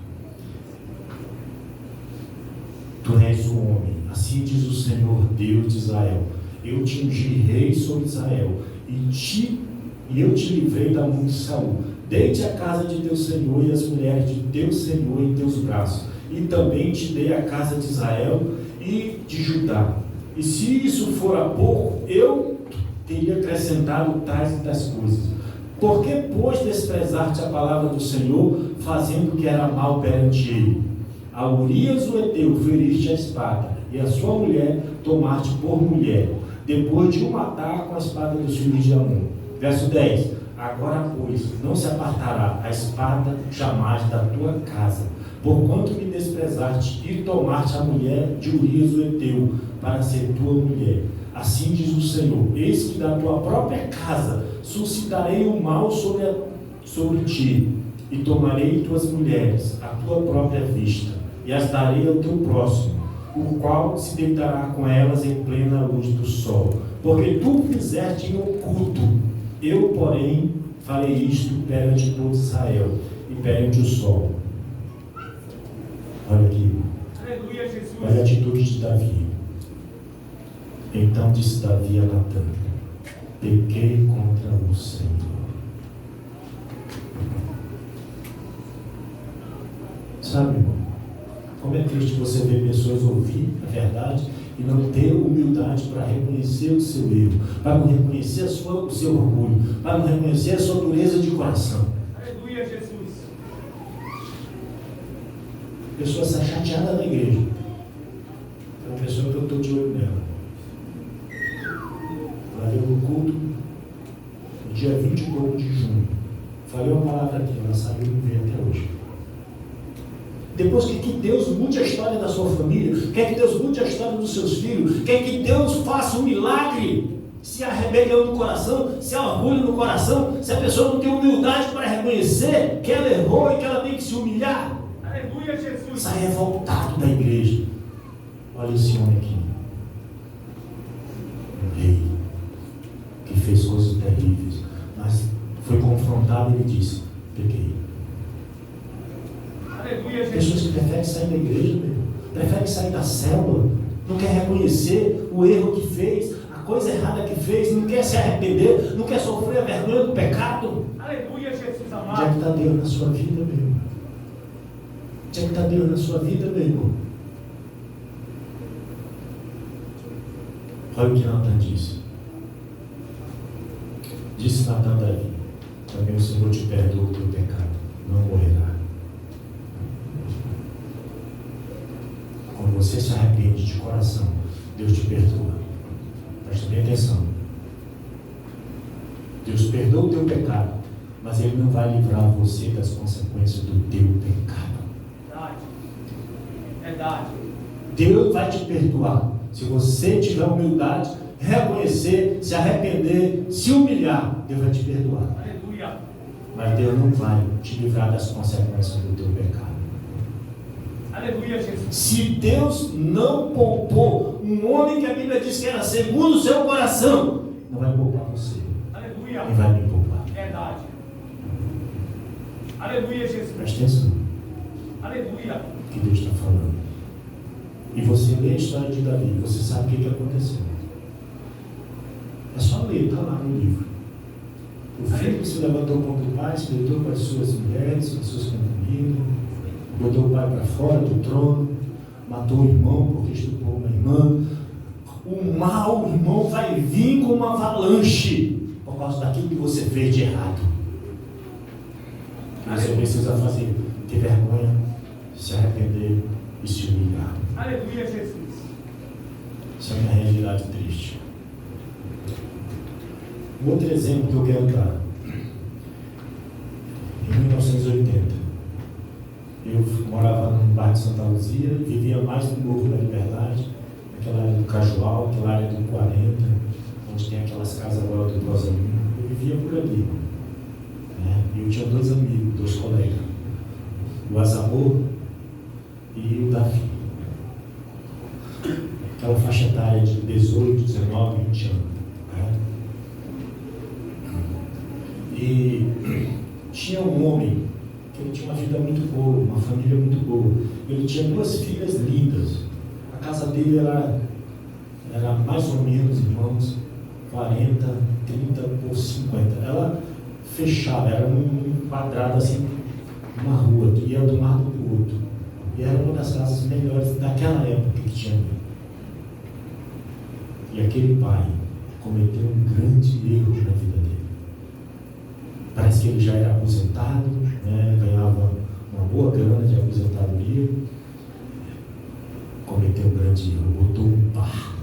tu és o homem, assim diz o Senhor Deus de Israel: eu te ungi rei sobre Israel e eu te livrei da mão de Saul. Dei-te a casa de teu Senhor e as mulheres de teu Senhor em teus braços, e também te dei a casa de Israel e de Judá. E se isso fora pouco, eu teria acrescentado tais e tais coisas. Por que, pois, desprezar-te a palavra do Senhor, fazendo o que era mal perante ele? A Urias o Heteu feriste a espada, e a sua mulher tomaste por mulher, depois de o matar com a espada dos filhos de Amon. Verso 10. Agora, pois, não se apartará a espada jamais da tua casa, porquanto me desprezaste e tomaste a mulher de Urias o Heteu para ser tua mulher. Assim diz o Senhor: eis que da tua própria casa suscitarei o mal sobre ti, e tomarei tuas mulheres à tua própria vista, e as darei ao teu próximo, o qual se deitará com elas em plena luz do sol. Porque tu fizeste em oculto, eu, porém, farei isto perante todo Israel e perante o sol. Olha aqui. Aleluia, Jesus. Olha a atitude de Davi. Então disse Davi a Natã: pequei contra o Senhor. Sabe, irmão, como é triste você ver pessoas ouvir a verdade e não ter humildade para reconhecer o seu erro, para não reconhecer o seu orgulho, para não reconhecer a sua dureza de coração. Aleluia, Jesus. A pessoa está chateada na igreja. É uma pessoa que eu estou de olho nela. Ela veio no culto no dia 20 e pouco de junho. Falei uma palavra aqui, ela saiu e não veio até hoje. Depois que Deus mude a história da sua família, quer que Deus mude a história dos seus filhos, quer que Deus faça um milagre. Se há rebelião no coração, se há orgulho no coração, se a pessoa não tem humildade para reconhecer que ela errou e que ela tem que se humilhar, Aleluia, Jesus. sai revoltado da igreja. Olha esse homem aqui, um rei que fez coisas terríveis, mas foi confrontado e ele disse: pequei. Aleluia, Pessoas que preferem sair da igreja, preferem sair da célula, não quer reconhecer o erro que fez, a coisa errada que fez, não quer se arrepender, não quer sofrer a vergonha do pecado. Aleluia, Jesus amado. Onde é que está Deus na sua vida, meu irmão? Onde é que está Deus na sua vida, meu irmão? Olha o que Natã disse. Disse Natã a Davi: também o Senhor te perdoa o teu pecado, não morrerá. Quando você se arrepende de coração, Deus te perdoa. Presta bem atenção. Deus perdoa o teu pecado, mas Ele não vai livrar você das consequências do teu pecado. Verdade. Verdade. Deus vai te perdoar se você tiver humildade, reconhecer, se arrepender, se humilhar. Deus vai te perdoar. Aleluia. Mas Deus não vai te livrar das consequências do teu pecado. Aleluia, Jesus. Se Deus não poupou um homem que a Bíblia diz que era segundo o seu coração, não vai poupar você. Aleluia. Ele vai me poupar. Verdade. Aleluia, Jesus. Presta atenção Aleluia. no que Deus está falando. E você lê a história de Davi, você sabe o que aconteceu. É só ler, está lá no livro. O filho se levantou contra o pai, se deitou com as suas mulheres, com as suas concubinas, botou o pai para fora do trono, matou o irmão porque estuprou uma irmã. O mal, irmão, vai vir como uma avalanche por causa daquilo que você fez de errado. Você precisa fazer, ter vergonha, se arrepender e se humilhar. Aleluia, Jesus. Isso é uma realidade triste. Outro exemplo que eu quero dar. Em 1980, eu morava no bairro de Santa Luzia, vivia mais no Morro da Liberdade, aquela área do Cajual, aquela área do 40, onde tem aquelas casas agora do Prosaminho. Eu vivia por ali. E eu tinha dois amigos, dois colegas, o Azamor e o Davi. Aquela faixa etária de 18, 19, 20 anos. E tinha um homem que ele tinha uma vida muito boa, uma família muito boa. Ele tinha duas filhas lindas. A casa dele era mais ou menos, irmãos, 40, 30 por 50. Ela fechava, era um quadrado assim, uma rua, que ia de um lado para o outro. E era uma das casas melhores daquela época que tinha. E aquele pai cometeu um grande erro na vida dele. Parece que ele já era aposentado, ganhava uma boa grana de aposentadoria. Cometeu um grande erro, botou um bar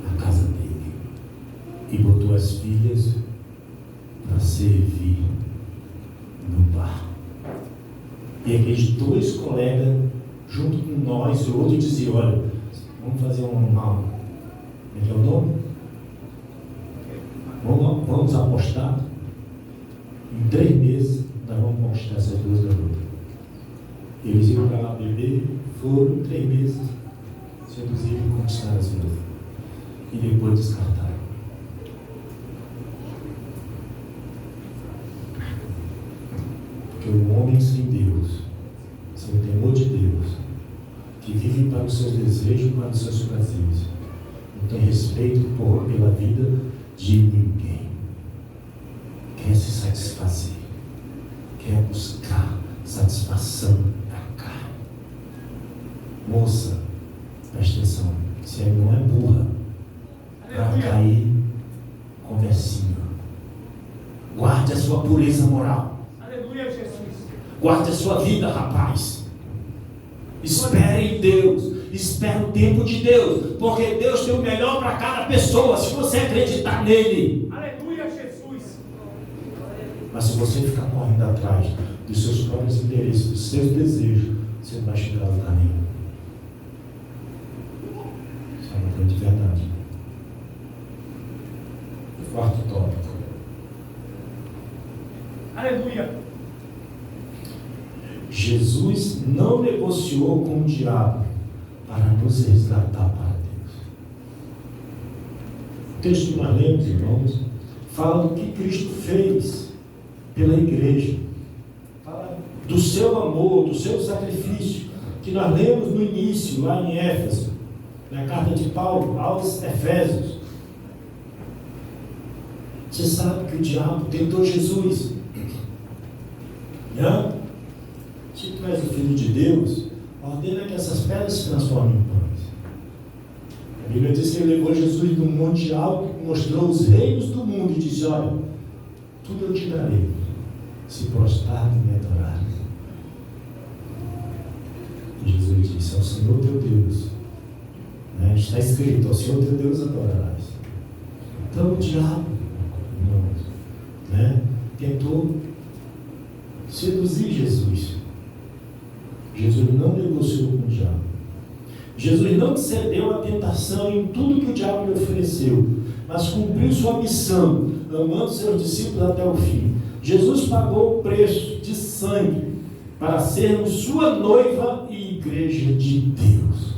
na casa dele e botou as filhas para servir no bar. E aqueles dois colegas, junto com nós, o outro dizia: olha, vamos fazer um mal. Como é que é o nome? Vamos apostar. Em 3 meses nós vamos conquistar essas duas garotas. Eles iam para lá beber, foram em 3 meses, seduziram e conquistaram as duas. E depois descartaram. Porque o homem sem Deus, sem o temor de Deus, que vive para os seus desejos, para os seus prazeres, não tem respeito pela vida de ninguém. Quer se satisfazer, quer buscar satisfação da carne. Moça, presta atenção, você não é burra para cair conversinha. Guarde a sua pureza moral. Aleluia, Jesus. Guarde a sua vida, rapaz. Espere em Deus, espere o tempo de Deus, porque Deus tem o melhor para cada pessoa, se você acreditar nele. Aleluia, Jesus. Mas se você ficar correndo atrás dos seus próprios interesses, dos seus desejos, você não vai chegar a lugar nenhum. Isso é uma grande verdade. Quarto tópico. Aleluia. Jesus não negociou com o diabo para nos resgatar para Deus. O texto que nós lemos, irmãos, fala do que Cristo fez pela igreja. Fala do seu amor, do seu sacrifício, que nós lemos no início, lá em Éfeso, na carta de Paulo aos Efésios. Você sabe que o diabo tentou Jesus. Se tu és o Filho de Deus, ordena que essas pedras se transformem em pães. A Bíblia diz que ele levou Jesus num monte alto, mostrou os reinos do mundo e disse: olha, tudo eu te darei, se prostrar e me adorar. E Jesus disse: ao Senhor teu Deus, está escrito, ao Senhor teu Deus adorarás. Então o diabo, irmãos, tentou seduzir Jesus. Jesus não negociou com o diabo. Jesus não cedeu à tentação em tudo que o diabo lhe ofereceu, mas cumpriu sua missão, amando seus discípulos até o fim. Jesus pagou o preço de sangue para sermos sua noiva e igreja de Deus.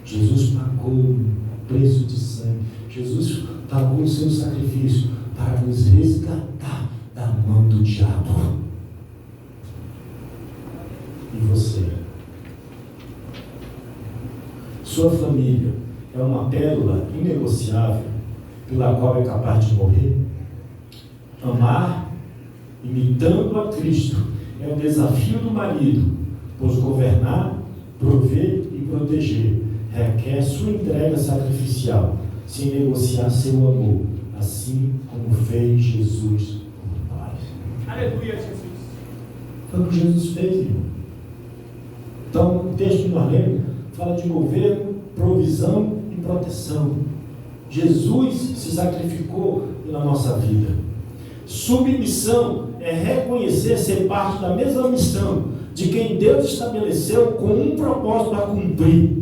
Jesus pagou o preço de sangue. Jesus pagou o seu sacrifício para nos resgatar da mão do diabo. E você? Sua família é uma pérola inegociável pela qual é capaz de morrer? Amar, imitando a Cristo, é o desafio do marido, pois governar, prover e proteger requer sua entrega sacrificial, sem negociar seu amor, assim como fez Jesus por nós. Aleluia, Jesus. Foi o que Jesus fez, irmão. Então, o texto que nós lemos fala de governo, provisão e proteção. Jesus se sacrificou pela nossa vida. Submissão é reconhecer ser parte da mesma missão de quem Deus estabeleceu com um propósito a cumprir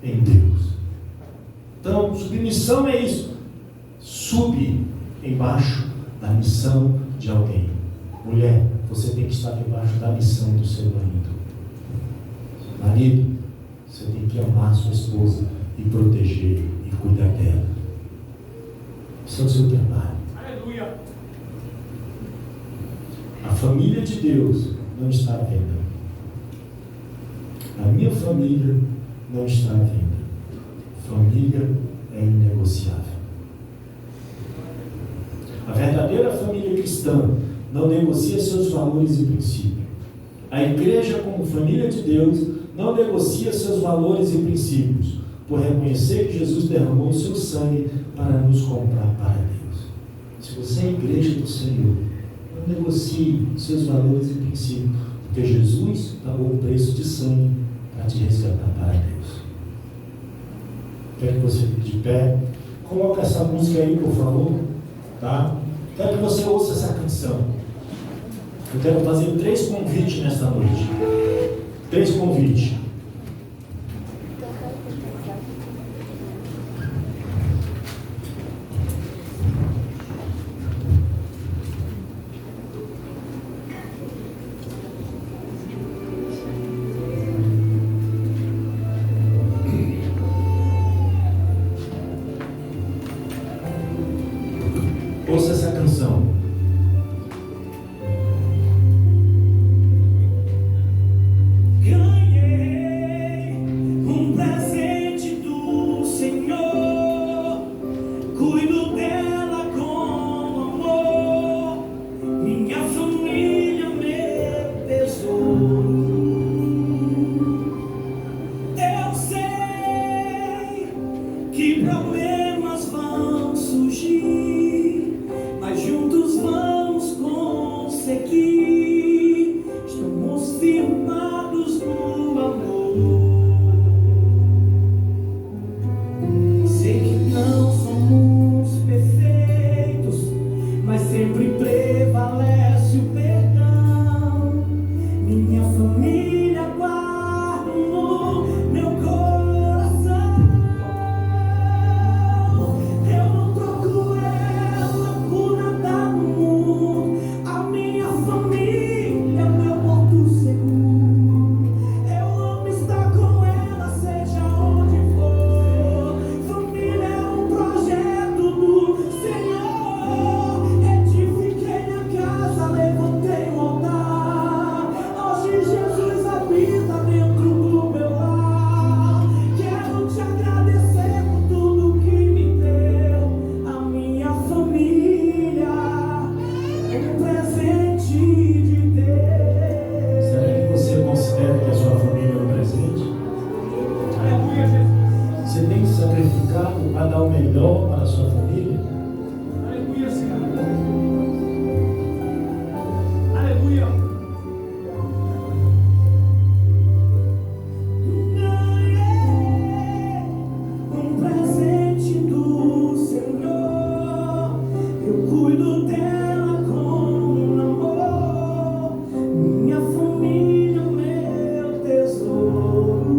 em Deus. Então, submissão é isso. Sube embaixo da missão de alguém. Mulher, você tem que estar debaixo da missão do seu marido. Marido, você tem que amar sua esposa e proteger e cuidar dela. Esse é o seu trabalho. Aleluia. A família de Deus não está à venda. A minha família não está à venda. Família é inegociável. A verdadeira família cristã não negocia seus valores e princípios. A igreja, como família de Deus, não negocia seus valores e princípios, por reconhecer que Jesus derramou o seu sangue para nos comprar para Deus. Se você é a igreja do Senhor, não negocie seus valores e princípios, porque Jesus pagou o preço de sangue para te resgatar para Deus. Quero que você fique de pé. Coloca essa música aí, por favor. Tá? Quero que você ouça essa canção. Eu quero fazer 3 convites nesta noite. 3 convites. Ouça essa canção. Ganhei um presente do Senhor, cuido dela com amor, minha família, meu tesouro. Eu sei que problemas vão surgir, mas juntos vamos conseguir. Estamos firmados no amor. Sei que não somos perfeitos, mas sempre prevalece o perdão. Minha família guardo no meu coração. Eu não troco ela por nada no mundo. A minha família é meu porto seguro. Eu amo estar com ela, seja onde for. Família é um projeto do Senhor. Edifiquei minha casa, levantei um altar. Hoje Jesus habita dentro do meu lar. Quero te agradecer por tudo que me deu. A minha família é um presente de Deus. Será que você considera que a sua família é um presente? Aleluia, Jesus. Você tem se sacrificado para dar o melhor para a sua família? Aleluia, Senhor. Aleluia. Ganhei um presente do Senhor, eu cuido dela com amor, minha família, meu tesouro.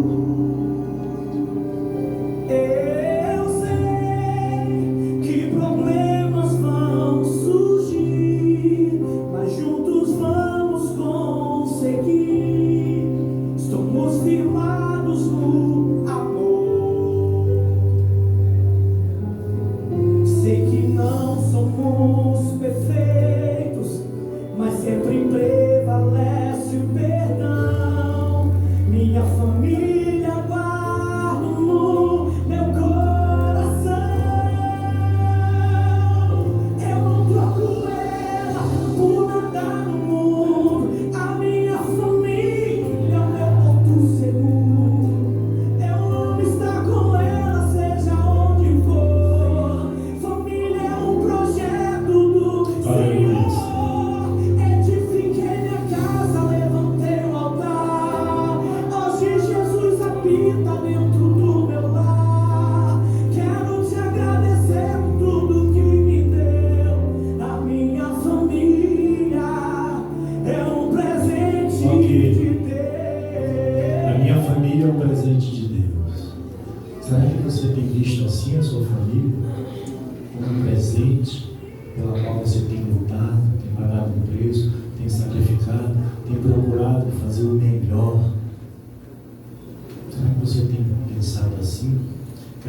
Eu sei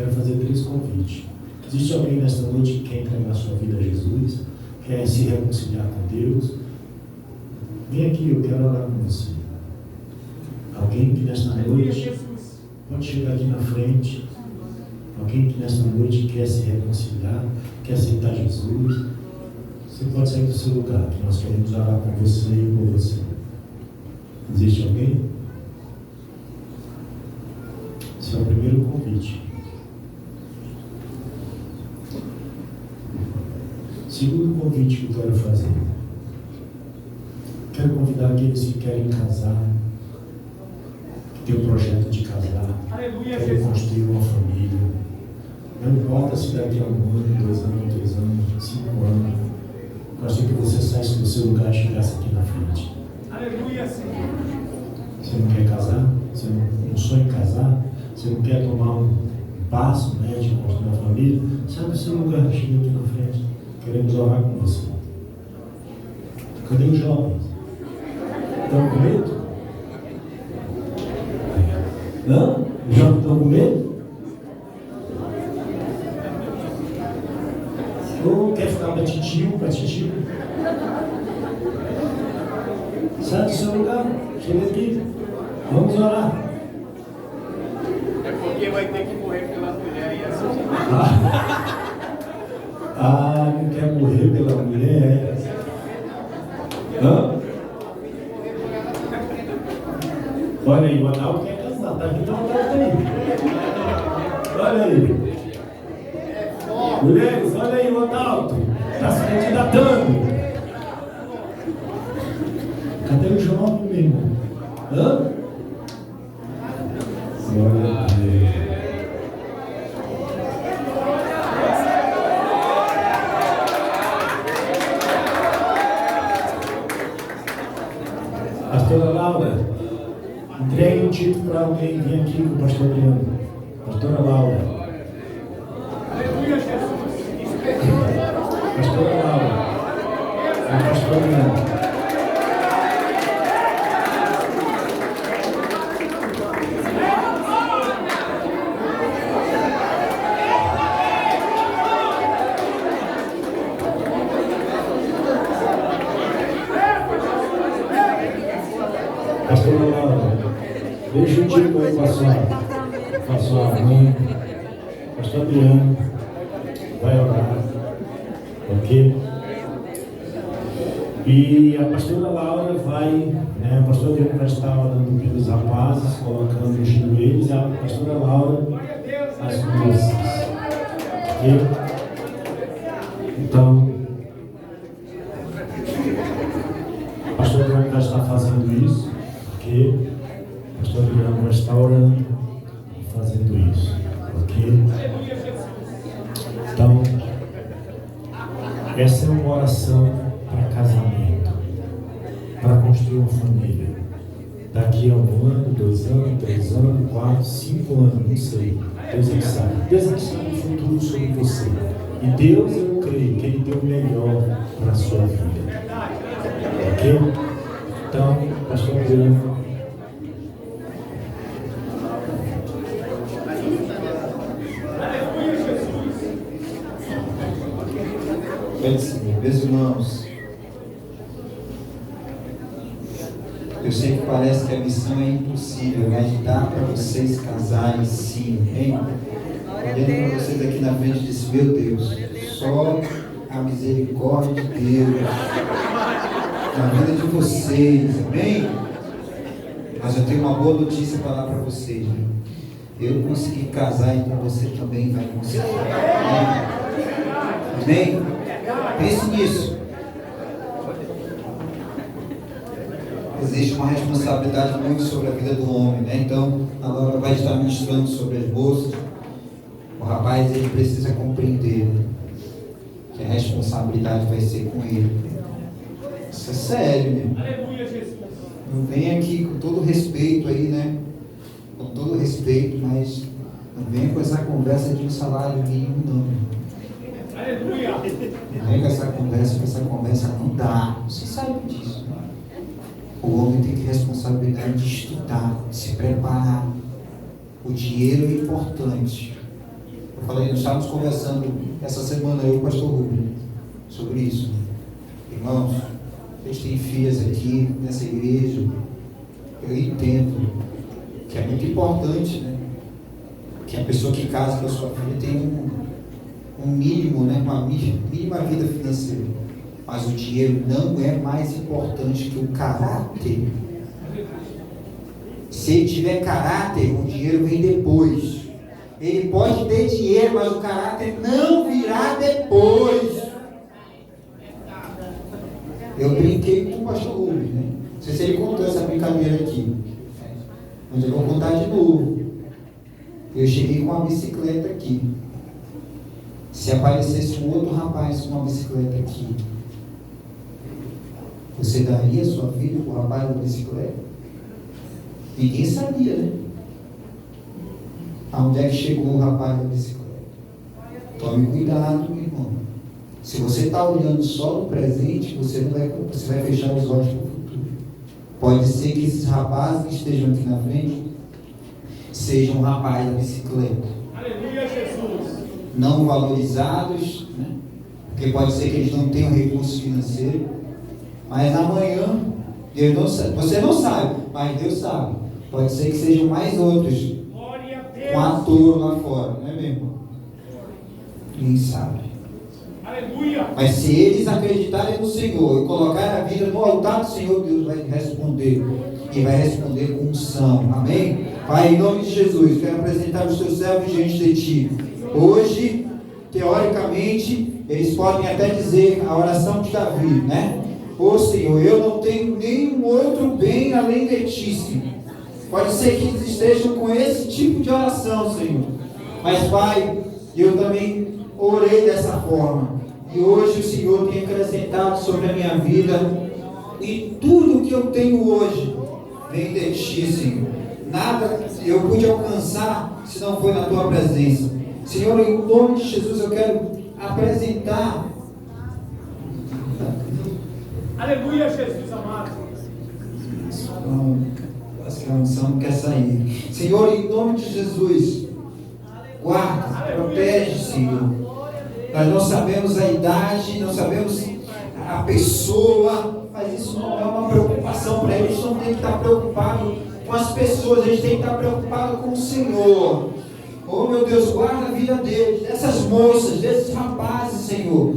quero fazer 3 convites. Existe alguém nesta noite que quer entregar a sua vida a Jesus? Quer se reconciliar com Deus? Vem aqui, eu quero orar com você. Alguém que nesta noite pode chegar aqui na frente. Alguém que nesta noite quer se reconciliar, quer aceitar Jesus. Você pode sair do seu lugar, que nós queremos orar com você e por você. Existe alguém? Esse é o primeiro convite. Segundo convite que eu quero fazer. Quero convidar aqueles que querem casar, que têm um projeto de casar, querem construir uma família. Não importa se daqui a 1 ano, 2 anos, 3 anos, 5 anos. Gostaria que você saísse do seu lugar e chegasse aqui na frente. Aleluia, Senhor. Você não quer casar? Você não sonha em casar? Você não quer tomar um passo, né, de construir uma família? Sai do seu lugar, chega aqui na frente. Queremos orar com você. Cadê os jovens? Estão com medo? Não? Os jovens estão com medo? Ou quer ficar para titio? Sai do seu lugar, chega aqui. Vamos orar. É porque vai ter que morrer pela mulher e assim. Não quer morrer pela mulher? Hã? Olha aí, o Adalto quer casar, tá aqui, então tá aí. Olha aí. Mulheres, olha aí o Adalto. Está se candidatando. Cadê o jovem, meu irmão? Hã? Glória a Deus. Pastora Laura, entregue um título para alguém. Vem aqui com o pastor Adriano. Pastora Laura. Aleluia, Jesus. Pastora Laura. O pastor Adriano. Pastora Laura, deixa o título aí para sua mãe. Pastor Adriano vai orar, ok? E a pastora Laura vai, né? A pastora Adriano vai estar orando pelos rapazes, colocando os joelhos, e a pastora Laura as moças, ok? Então, a pastora Adriano vai estar fazendo isso. Ok? O pastor Adriano vai estar orando e fazendo isso. Ok? Então, essa é uma oração para casamento, para construir uma família. Daqui a 1 ano, 2 anos, 3 anos, 4, 5 anos, não sei. Deus é que sabe. Deus é que sabe o futuro sobre você. E Deus, eu creio que Ele deu o melhor para a sua vida. Ok? Então, pastor Adriano. Meus irmãos, eu sei que parece que a missão é impossível, mas dá para vocês casarem sim, hein? Olhando para vocês aqui na frente, disse: meu Deus, só a misericórdia de Deus na vida de vocês, amém? Mas eu tenho uma boa notícia para dar para vocês, né? Eu consegui casar, então você também vai conseguir, amém? Pense nisso. Existe uma responsabilidade muito sobre a vida do homem, né? Então, a Laura vai estar ministrando sobre as moças. O rapaz, ele precisa compreender, né, que a responsabilidade vai ser com ele. Isso é sério, né? Aleluia, Jesus. Não vem aqui com todo respeito aí, né? Com todo respeito, mas não venha com essa conversa de um salário mínimo, não. Aleluia. Não vem com essa conversa não dá. Você sabe disso, né? O homem tem que ter responsabilidade de estudar, de se preparar. O dinheiro é importante, Nós estávamos conversando essa semana, eu e o pastor Rubem, sobre isso. Irmãos, a gente tem filhas aqui nessa igreja, eu entendo que é muito importante, né? Que a pessoa que casa com a sua filha tenha um mínimo, né? Uma mínima vida financeira. Mas o dinheiro não é mais importante que o caráter. Se ele tiver caráter, o dinheiro vem depois. Ele pode ter dinheiro, mas o caráter não virá depois. Eu brinquei com o pastor Rubem, né? Não sei se ele contou essa brincadeira aqui, mas eu vou contar de novo. Eu cheguei com uma bicicleta aqui. Se aparecesse um outro rapaz com uma bicicleta aqui, você daria sua filha para o rapaz da bicicleta? Ninguém sabia, né? Aonde é que chegou o rapaz da bicicleta? Tome cuidado, meu irmão. Se você está olhando só no presente, você vai fechar os olhos para o futuro. Pode ser que esses rapazes que estejam aqui na frente sejam um rapaz da bicicleta. Aleluia, Jesus! Não valorizados, né? Porque pode ser que eles não tenham recurso financeiro, mas amanhã, Deus não sabe. Você não sabe, mas Deus sabe. Pode ser que sejam mais outros com ator lá fora, não é mesmo? Ninguém sabe. Aleluia! Mas se eles acreditarem no Senhor e colocarem a vida no altar do Senhor, Deus vai responder. E vai responder com unção. Amém? Pai, em nome de Jesus, quero apresentar os teus servos diante de ti. Hoje, teoricamente, eles podem até dizer a oração de Davi, né? Ô Senhor, eu não tenho nenhum outro bem além de ti, Senhor. Pode ser que eles estejam com esse tipo de oração, Senhor. Mas, Pai, eu também orei dessa forma. E hoje o Senhor tem acrescentado sobre a minha vida. E tudo que eu tenho hoje vem de ti, Senhor. Nada eu pude alcançar se não foi na tua presença. Senhor, em nome de Jesus, eu quero apresentar. Aleluia, Jesus amado. Acho que a unção não quer sair. Senhor, em nome de Jesus, guarda, protege, Senhor. Nós não sabemos a idade, não sabemos a pessoa, mas isso não é uma preocupação para eles. A gente não tem que estar preocupado com as pessoas, a gente tem que estar preocupado com o Senhor. Oh meu Deus, guarda a vida deles, dessas moças, desses rapazes, Senhor.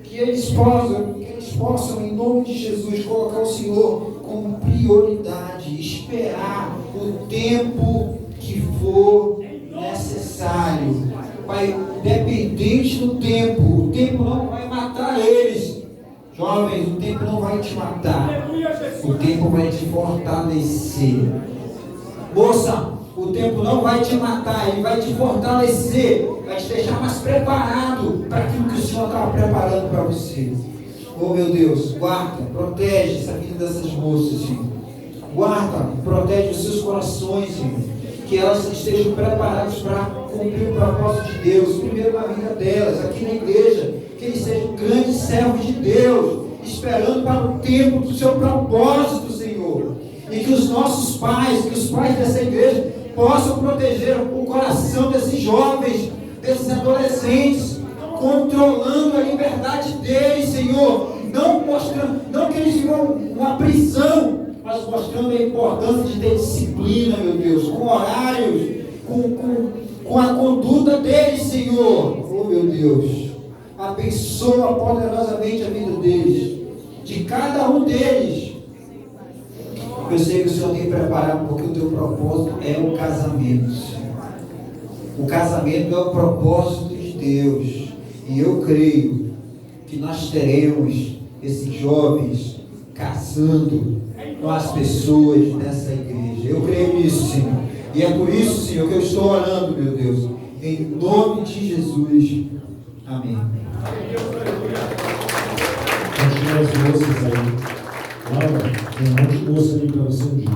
Que eles possam, em nome de Jesus, colocar o Senhor como prioridade, esperar o tempo que for necessário. Pai, independente do tempo, o tempo não vai matar eles. Jovens, o tempo não vai te matar, o tempo vai te fortalecer. Moça, o tempo não vai te matar, ele vai te fortalecer, vai te deixar mais preparado para aquilo que o Senhor estava preparando para você. Oh meu Deus, guarda, protege essa vida dessas moças, Senhor. Guarda, protege os seus corações, Senhor. Que elas estejam preparadas para cumprir o propósito de Deus, primeiro na vida delas, aqui na igreja, que eles sejam grandes servos de Deus, esperando para o tempo do seu propósito, Senhor. E que os nossos pais, que os pais dessa igreja, possam proteger o coração desses jovens, desses adolescentes, controlando a liberdade deles, Senhor. Não que eles vivam uma prisão, mas mostrando a importância de ter disciplina, meu Deus, com horários, com a conduta deles, Senhor. Oh, meu Deus, abençoa poderosamente a vida deles, de cada um deles. Eu sei que o Senhor tem preparado, porque o teu propósito é o casamento, Senhor. O casamento é o propósito de Deus, e eu creio que nós teremos esses jovens casando com as pessoas dessa igreja. Eu creio nisso, Senhor. E é por isso, Senhor, que eu estou orando, meu Deus. Em nome de Jesus. Amém. Continua as moças aí. Laura, tem um monte de moça ali para você ungir.